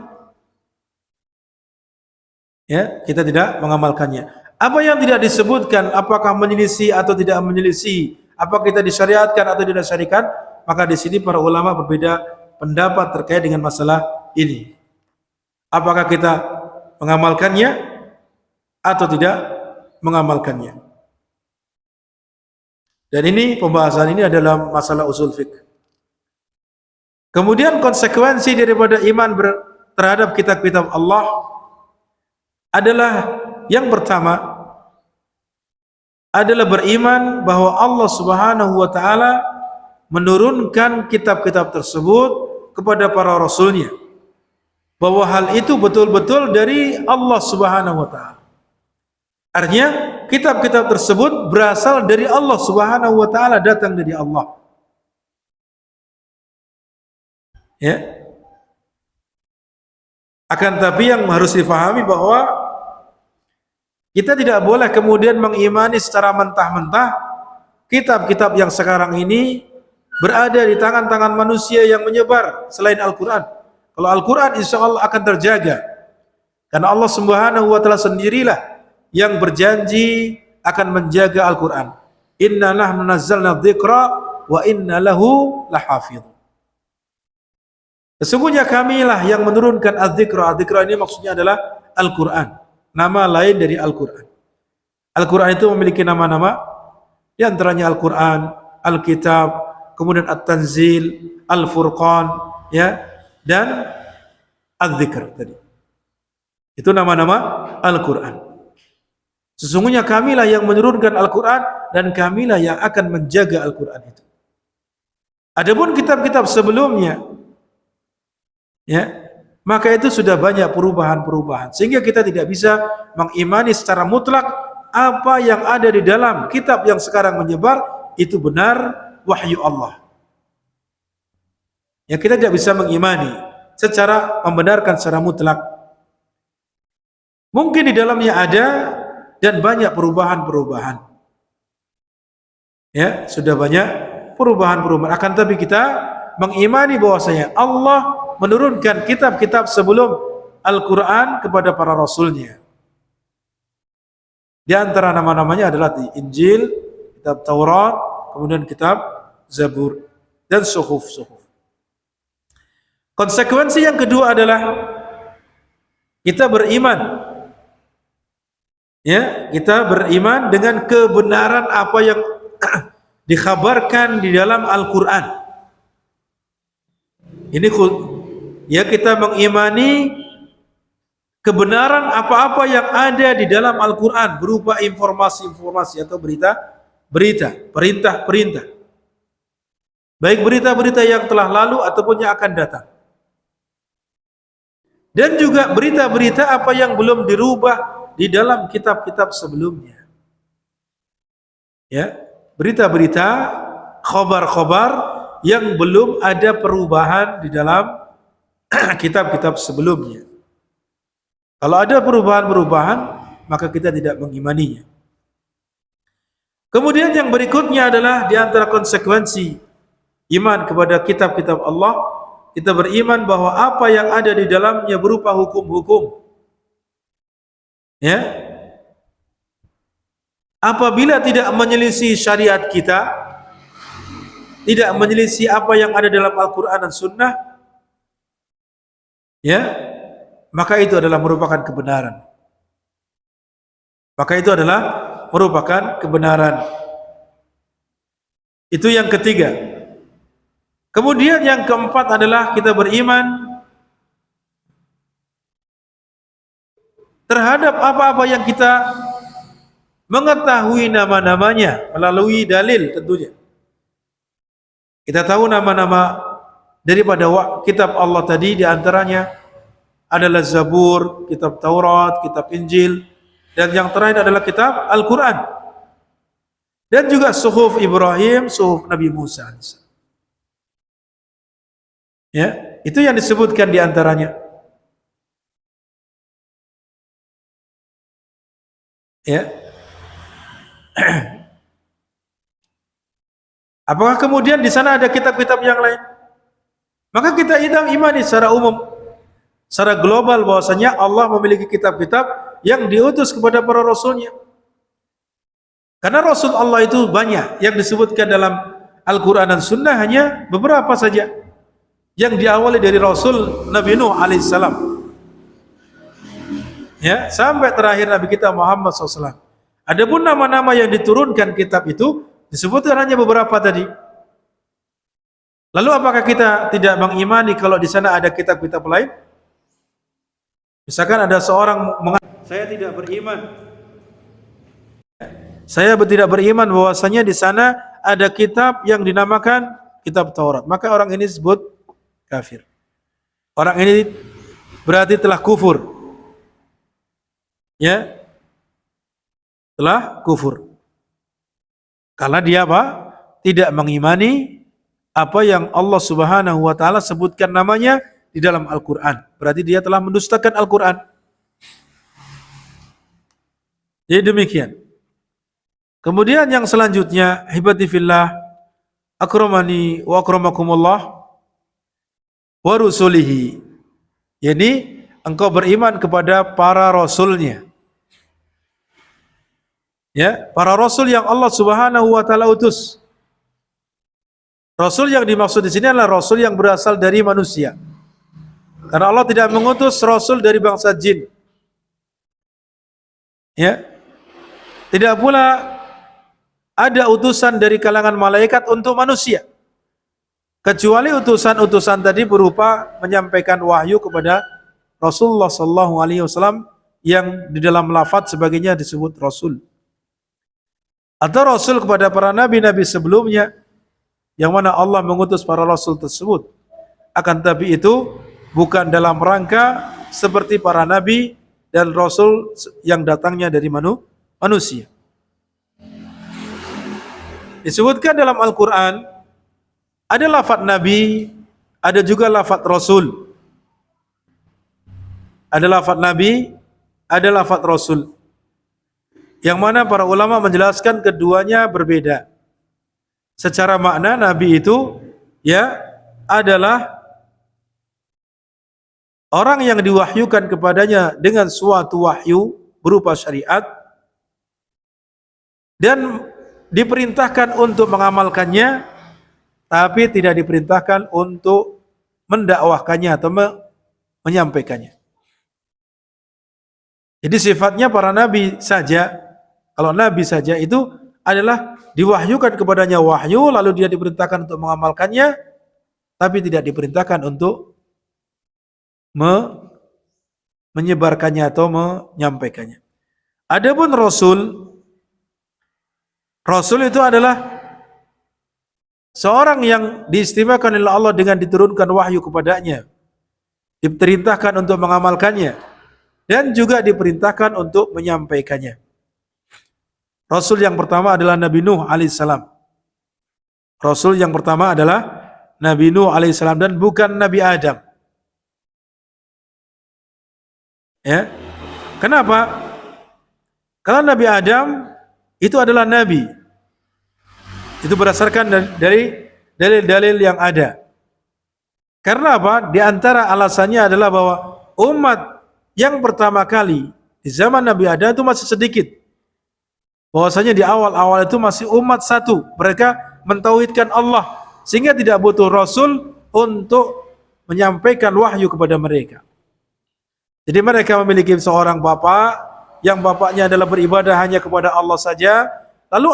Kita tidak mengamalkannya. Apa yang tidak disebutkan, apakah menyelisih atau tidak menyelisih, apakah kita disyariatkan atau tidak disyariatkan, maka di sini para ulama berbeda pendapat terkait dengan masalah ini. Apakah kita mengamalkannya atau tidak mengamalkannya? Dan ini pembahasan ini adalah masalah usul fiqh. Kemudian konsekuensi daripada iman terhadap kitab-kitab Allah adalah yang pertama adalah beriman bahwa Allah Subhanahu wa taala menurunkan kitab-kitab tersebut kepada para rasulnya, bahwa hal itu betul-betul dari Allah Subhanahu wa taala. Artinya kitab-kitab tersebut berasal dari Allah Subhanahu wa taala, datang dari Allah. Ya. Akan tapi yang harus difahami bahwa kita tidak boleh kemudian mengimani secara mentah-mentah kitab-kitab yang sekarang ini berada di tangan-tangan manusia yang menyebar selain Al-Quran. Kalau Al-Quran insya Allah akan terjaga, karena Allah Subhanahu wa Ta'ala sendirilah yang berjanji akan menjaga Al-Quran. Inna nahnu nazzalna dzikra wa inna lahu lahafidh. Sesungguhnya kamilah yang menurunkan az-dzikra. Az-dzikra ini maksudnya adalah Al-Quran, nama lain dari Al-Quran. Al-Quran itu memiliki nama-nama, di antaranya Al-Quran, Al-Kitab, kemudian At-Tanzil, Al-Furqan, ya, dan Az-Dzikr tadi. Itu nama-nama Al-Quran. Sesungguhnya kamilah yang menurunkan Al-Quran dan kamilah yang akan menjaga Al-Quran itu. Adapun kitab-kitab sebelumnya, ya, maka itu sudah banyak perubahan-perubahan sehingga kita tidak bisa mengimani secara mutlak apa yang ada di dalam kitab yang sekarang menyebar itu benar wahyu Allah. Ya, kita tidak bisa mengimani secara membenarkan secara mutlak. Mungkin di dalamnya ada dan banyak perubahan-perubahan. Ya, sudah banyak perubahan-perubahan. Akan tapi kita mengimani bahwasanya Allah menurunkan kitab-kitab sebelum Al-Quran kepada para rasulnya. Di antara nama-namanya adalah di Injil, kitab Taurat, kemudian kitab Zabur dan Suhuf-Suhuf. Konsekuensi yang kedua adalah kita beriman. Ya, kita beriman dengan kebenaran apa yang dikhabarkan di dalam Al-Quran. Ini ya, kita mengimani kebenaran apa-apa yang ada di dalam Al-Quran berupa informasi-informasi atau berita-berita, perintah-perintah. Baik berita-berita yang telah lalu ataupun yang akan datang. Dan juga berita-berita apa yang belum dirubah di dalam kitab-kitab sebelumnya. Ya, berita-berita, khabar-khabar yang belum ada perubahan di dalam kitab-kitab sebelumnya. Kalau ada perubahan-perubahan, maka kita tidak mengimaninya. Kemudian yang berikutnya adalah di antara konsekuensi iman kepada kitab-kitab Allah, kita beriman bahwa apa yang ada di dalamnya berupa hukum-hukum, ya, apabila tidak menyelisih syariat kita, tidak menyelisih apa yang ada dalam Al-Quran dan Sunnah, ya, maka itu adalah merupakan kebenaran. Maka itu adalah merupakan kebenaran. Itu yang ketiga. Kemudian yang keempat adalah kita beriman terhadap apa-apa yang kita mengetahui nama-namanya melalui dalil tentunya. Kita tahu nama-nama daripada kitab Allah tadi, di antaranya adalah Zabur, kitab Taurat, kitab Injil, dan yang terakhir adalah kitab Al-Quran. Dan juga Suhuf Ibrahim, Suhuf Nabi Musa. Ya, itu yang disebutkan di antaranya. Ya. Apakah kemudian di sana ada kitab-kitab yang lain? Maka kita imani secara umum, secara global bahwasanya Allah memiliki kitab-kitab yang diutus kepada para rasulnya. Karena Rasul Allah itu banyak, yang disebutkan dalam Al-Quran dan Sunnah hanya beberapa saja, yang diawali dari Rasul Nabi Nuh alaihissalam, ya, sampai terakhir Nabi kita Muhammad SAW. Adapun nama-nama yang diturunkan kitab itu disebutkan hanya beberapa tadi. Lalu apakah kita tidak mengimani kalau di sana ada kitab-kitab lain? Misalkan ada seorang mengatakan, saya tidak beriman. Saya tidak beriman bahwasanya di sana ada kitab yang dinamakan kitab Taurat. Maka orang ini disebut kafir. Orang ini berarti telah kufur. Ya, telah kufur. Karena dia apa? Tidak mengimani apa yang Allah Subhanahu wa taala sebutkan namanya di dalam Al-Qur'an. Berarti dia telah mendustakan Al-Qur'an. Jadi demikian. Kemudian yang selanjutnya, hibati fillah, akramani wa akramakumullah wa rusulihi. Jadi engkau beriman kepada para rasulnya. Ya, para rasul yang Allah Subhanahu wa taala utus. Rasul yang dimaksud di sini adalah rasul yang berasal dari manusia. Karena Allah tidak mengutus rasul dari bangsa jin. Ya. Tidak pula ada utusan dari kalangan malaikat untuk manusia. Kecuali utusan-utusan tadi berupa menyampaikan wahyu kepada Rasulullah sallallahu alaihi wasallam yang di dalam lafaz sebagainya disebut rasul. Atau rasul kepada para nabi-nabi sebelumnya yang mana Allah mengutus para rasul tersebut. Akan tapi itu bukan dalam rangka seperti para nabi dan rasul yang datangnya dari manusia. Disebutkan dalam Al-Quran ada lafaz nabi, ada juga lafaz rasul. Ada lafaz nabi, ada lafaz rasul. Yang mana para ulama menjelaskan keduanya berbeda. Secara makna nabi itu ya adalah orang yang diwahyukan kepadanya dengan suatu wahyu berupa syariat dan diperintahkan untuk mengamalkannya, tapi tidak diperintahkan untuk mendakwahkannya atau menyampaikannya. Jadi sifatnya para nabi saja, kalau nabi saja itu adalah diwahyukan kepadanya wahyu, lalu dia diperintahkan untuk mengamalkannya, tapi tidak diperintahkan untuk menyebarkannya atau menyampaikannya. Adapun Rasul itu adalah seorang yang diistimewakan oleh Allah dengan diturunkan wahyu kepadanya, diperintahkan untuk mengamalkannya, dan juga diperintahkan untuk menyampaikannya. Rasul yang pertama adalah Nabi Nuh alaihissalam. Rasul yang pertama adalah Nabi Nuh alaihissalam dan bukan Nabi Adam. Ya, kenapa? Karena Nabi Adam itu adalah nabi. Itu berdasarkan dari dalil-dalil yang ada. Karena apa? Di antara alasannya adalah bahwa umat yang pertama kali di zaman Nabi Adam itu masih sedikit. Bahwasanya di awal-awal itu masih umat satu. Mereka mentauhidkan Allah sehingga tidak butuh rasul untuk menyampaikan wahyu kepada mereka. Jadi mereka memiliki seorang bapak yang bapaknya adalah beribadah hanya kepada Allah saja. Lalu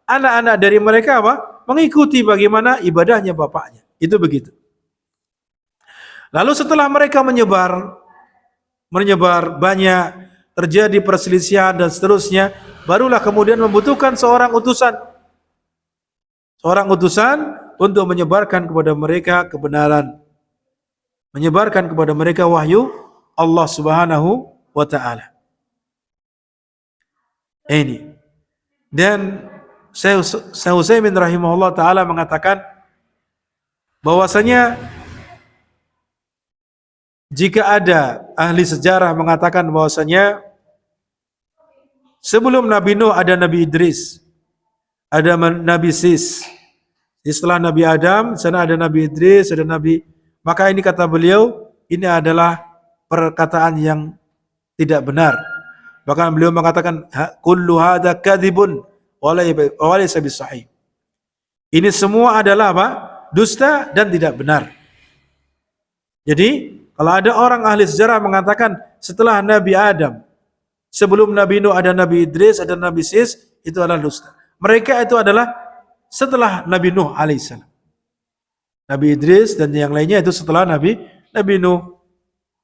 anak-anak dari mereka apa? Mengikuti bagaimana ibadahnya bapaknya. Itu begitu. Lalu setelah mereka menyebar banyak, terjadi perselisihan dan seterusnya, barulah kemudian membutuhkan seorang utusan. Seorang utusan untuk menyebarkan kepada mereka kebenaran. Menyebarkan kepada mereka wahyu Allah Subhanahu wa taala. Ini. Dan Syekh Utsaimin rahimahullah taala mengatakan bahwasanya jika ada ahli sejarah mengatakan bahwasanya sebelum Nabi Nuh ada Nabi Idris, ada Nabi Sis, setelah Nabi Adam, sana ada Nabi Idris, ada Nabi, maka ini kata beliau, ini adalah perkataan yang tidak benar. Bahkan beliau mengatakan kullu hadza kadzibun wa laysa bisahih. Ini semua adalah apa? Dusta dan tidak benar. Jadi, kalau ada orang ahli sejarah mengatakan setelah Nabi Adam, sebelum Nabi Nuh ada Nabi Idris, ada Nabi Sis, itu adalah dusta. Mereka itu adalah setelah Nabi Nuh alaihissalam. Nabi Idris dan yang lainnya itu setelah Nabi Nuh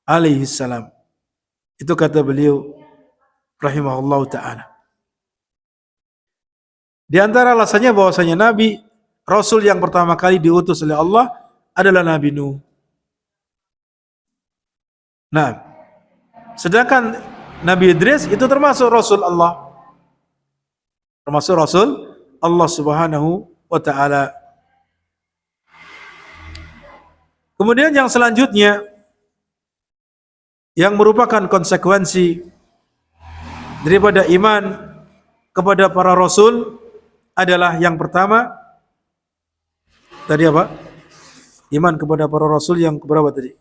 alaihissalam. Itu kata beliau rahimahullah ta'ala. Di antara alasannya bahwasanya Nabi Rasul yang pertama kali diutus oleh Allah adalah Nabi Nuh. Nah, sedangkan Nabi Idris itu termasuk Rasul Allah. Termasuk Rasul Allah Subhanahu wa ta'ala. Kemudian yang selanjutnya yang merupakan konsekuensi daripada iman kepada para rasul adalah yang pertama tadi apa? Iman kepada para rasul yang keberapa tadi?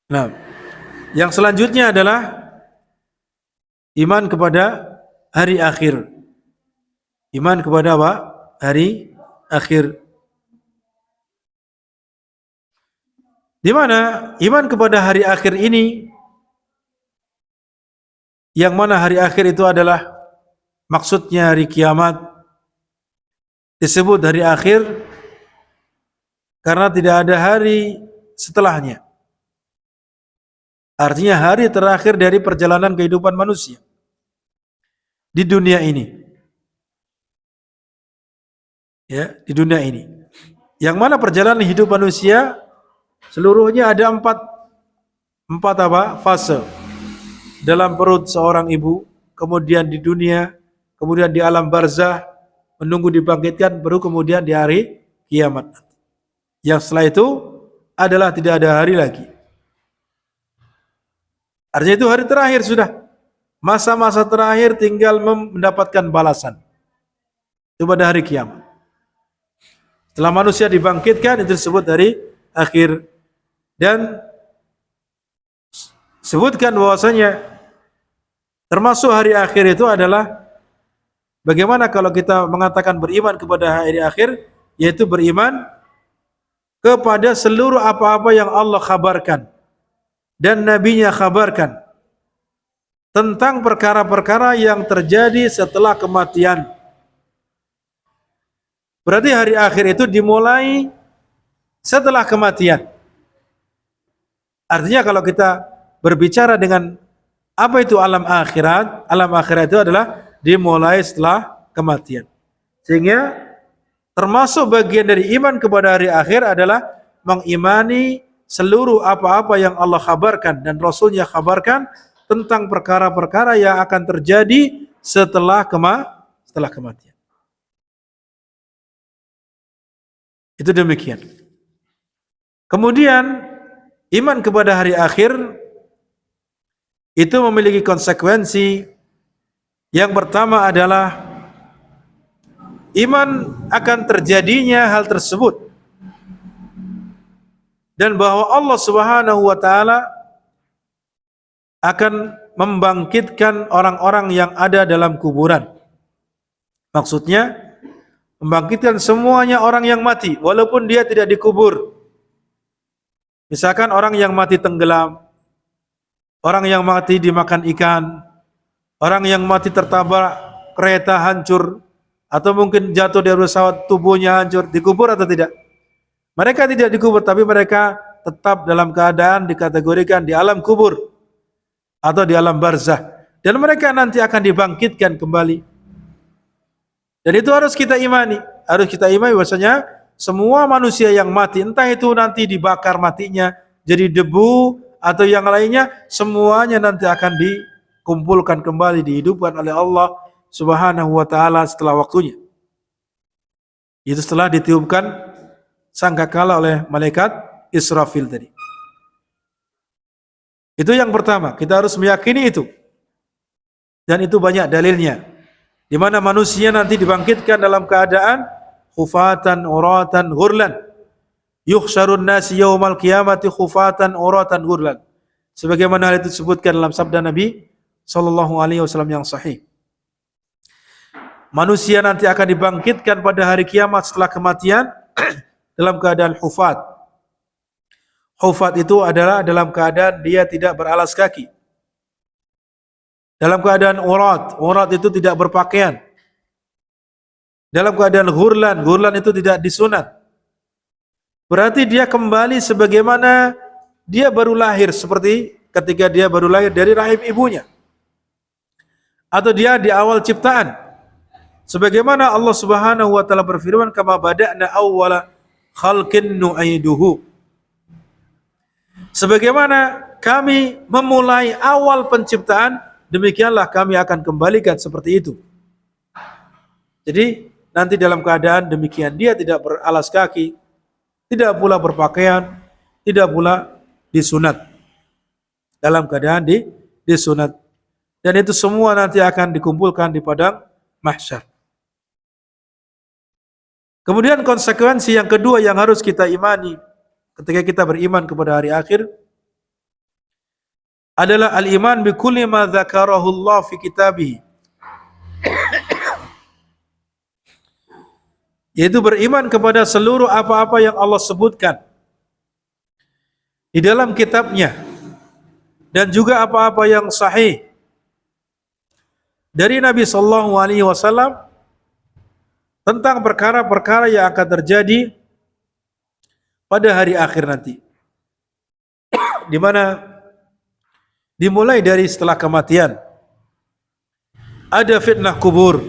Nah, yang selanjutnya adalah iman kepada hari akhir. Iman kepada apa? Hari akhir. Di mana iman kepada hari akhir ini, yang mana hari akhir itu adalah maksudnya hari kiamat, disebut hari akhir karena tidak ada hari setelahnya. Artinya hari terakhir dari perjalanan kehidupan manusia di dunia ini. Ya, di dunia ini. Yang mana perjalanan hidup manusia seluruhnya ada empat fase. Dalam perut seorang ibu, kemudian di dunia, kemudian di alam barzah, menunggu dibangkitkan, baru kemudian di hari kiamat. Yang setelah itu adalah tidak ada hari lagi. Artinya itu hari terakhir sudah. Masa-masa terakhir tinggal mendapatkan balasan. Itu pada hari kiamat. Setelah manusia dibangkitkan, itu disebut hari akhir. Dan sebutkan bahwasanya termasuk hari akhir itu adalah bagaimana kalau kita mengatakan beriman kepada hari akhir, yaitu beriman kepada seluruh apa-apa yang Allah kabarkan dan Nabi-Nya kabarkan tentang perkara-perkara yang terjadi setelah kematian. Berarti hari akhir itu dimulai setelah kematian. Artinya kalau kita berbicara dengan apa itu alam akhirat itu adalah dimulai setelah kematian. Sehingga termasuk bagian dari iman kepada hari akhir adalah mengimani seluruh apa-apa yang Allah kabarkan dan Rasulnya kabarkan tentang perkara-perkara yang akan terjadi setelah kematian. Itu demikian. Kemudian iman kepada hari akhir itu memiliki konsekuensi. Yang pertama adalah iman akan terjadinya hal tersebut dan bahwa Allah Subhanahu wa taala akan membangkitkan orang-orang yang ada dalam kuburan. Maksudnya membangkitkan semuanya orang yang mati walaupun dia tidak dikubur. Misalkan orang yang mati tenggelam, orang yang mati dimakan ikan, orang yang mati tertabrak kereta hancur, atau mungkin jatuh dari pesawat tubuhnya hancur, dikubur atau tidak? Mereka tidak dikubur, tapi mereka tetap dalam keadaan dikategorikan di alam kubur atau di alam barzah, dan mereka nanti akan dibangkitkan kembali. Dan itu harus kita imani bahwasanya semua manusia yang mati, entah itu nanti dibakar matinya jadi debu atau yang lainnya, semuanya nanti akan dikumpulkan kembali, dihidupkan oleh Allah Subhanahu wa taala setelah waktunya. Itu setelah ditiupkan sangkakala oleh malaikat Israfil tadi. Itu yang pertama, kita harus meyakini itu. Dan itu banyak dalilnya. Di mana manusia nanti dibangkitkan dalam keadaan khufatan uratan ghurlan. Yuhsyarun nasi yaumal qiyamati khufatan uratan ghurlan. Sebagaimana hal itu disebutkan dalam sabda Nabi sallallahu alaihi wasallam yang sahih. Manusia nanti akan dibangkitkan pada hari kiamat setelah kematian dalam keadaan hufat. Hufat itu adalah dalam keadaan dia tidak beralas kaki. Dalam keadaan urat itu tidak berpakaian. Dalam keadaan ghurlan itu tidak disunat. Berarti dia kembali sebagaimana dia baru lahir, seperti ketika dia baru lahir dari rahim ibunya. Atau dia di awal ciptaan. Sebagaimana Allah Subhanahu wa taala berfirman, "Kama bada'na awwala khalqin nu'iduhu." Sebagaimana kami memulai awal penciptaan, demikianlah kami akan kembalikan seperti itu. Jadi nanti dalam keadaan demikian, dia tidak beralas kaki, tidak pula berpakaian, tidak pula disunat. Dalam keadaan disunat. Dan itu semua nanti akan dikumpulkan di padang mahsyar. Kemudian konsekuensi yang kedua yang harus kita imani ketika kita beriman kepada hari akhir adalah al-iman bi kulli ma dzakarahu Allah fi kitabih. Yaitu beriman kepada seluruh apa-apa yang Allah sebutkan di dalam kitabnya dan juga apa-apa yang sahih dari Nabi sallallahu alaihi wasallam tentang perkara-perkara yang akan terjadi pada hari akhir nanti. Di mana dimulai dari setelah kematian ada fitnah kubur,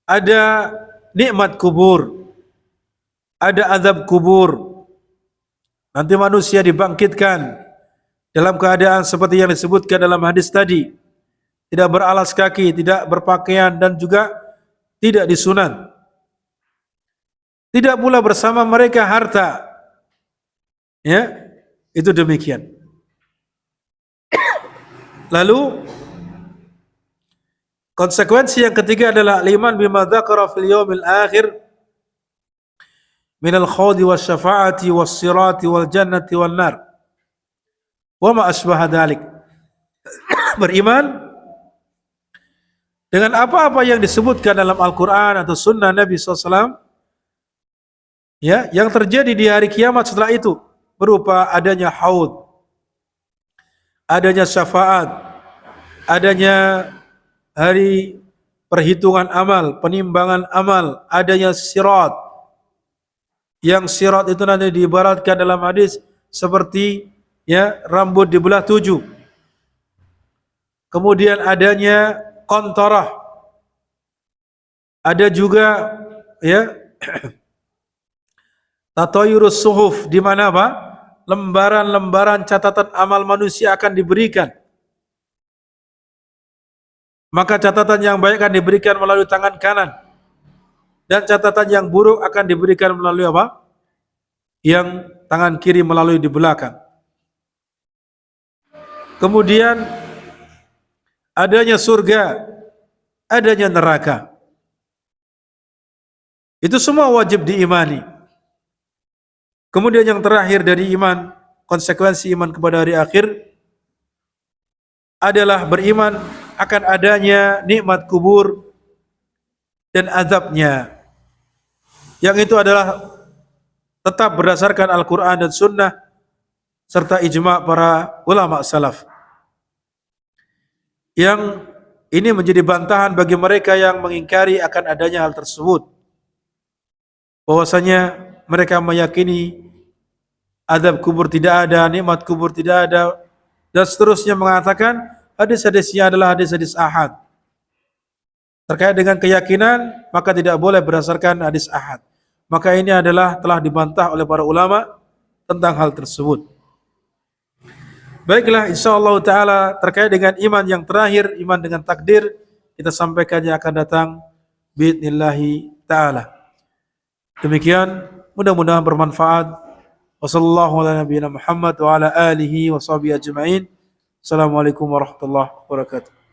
ada nikmat kubur, ada azab kubur. Nanti manusia dibangkitkan dalam keadaan seperti yang disebutkan dalam hadis tadi, tidak beralas kaki, tidak berpakaian, dan juga tidak disunat. Tidak pula bersama mereka harta. Ya, itu demikian. Lalu konsekuensi yang ketiga adalah iman bima dzakara fil yaumil akhir minal khawdi wasyafaati wassirati wal jannati wan nar wa ma asbaha dzalik. Beriman dengan apa-apa yang disebutkan dalam Al-Quran atau Sunnah Nabi SAW, ya, yang terjadi di hari kiamat setelah itu, berupa adanya haud, adanya syafaat, adanya hari perhitungan amal, penimbangan amal, adanya sirat. Yang sirat itu nanti diibaratkan dalam hadis seperti, ya, rambut dibelah 7. Kemudian adanya qantarah. Ada juga, ya, tatayurus suhuf, di mana apa? Lembaran-lembaran catatan amal manusia akan diberikan. Maka catatan yang baik akan diberikan melalui tangan kanan, dan catatan yang buruk akan diberikan melalui apa? Yang tangan kiri, melalui di belakang. Kemudian adanya surga, adanya neraka. Itu semua wajib diimani. Kemudian yang terakhir dari iman, konsekuensi iman kepada hari akhir adalah beriman akan adanya nikmat kubur dan azabnya. Yang itu adalah tetap berdasarkan Al-Quran dan Sunnah serta ijma' para ulama salaf. Yang ini menjadi bantahan bagi mereka yang mengingkari akan adanya hal tersebut. Bahwasanya mereka meyakini azab kubur tidak ada, nikmat kubur tidak ada, dan seterusnya, mengatakan hadis-hadisnya adalah hadis-hadis ahad. Terkait dengan keyakinan, maka tidak boleh berdasarkan hadis ahad. Maka ini adalah telah dibantah oleh para ulama tentang hal tersebut. Baiklah, insyaallah ta'ala terkait dengan iman yang terakhir, iman dengan takdir, kita sampaikan yang akan datang biidnillahi ta'ala. Demikian, mudah-mudahan bermanfaat. Wassallallahu ala nabiyina Muhammad wa ala alihi wa sahbihi ajma'in. Assalamualaikum warahmatullahi wabarakatuh.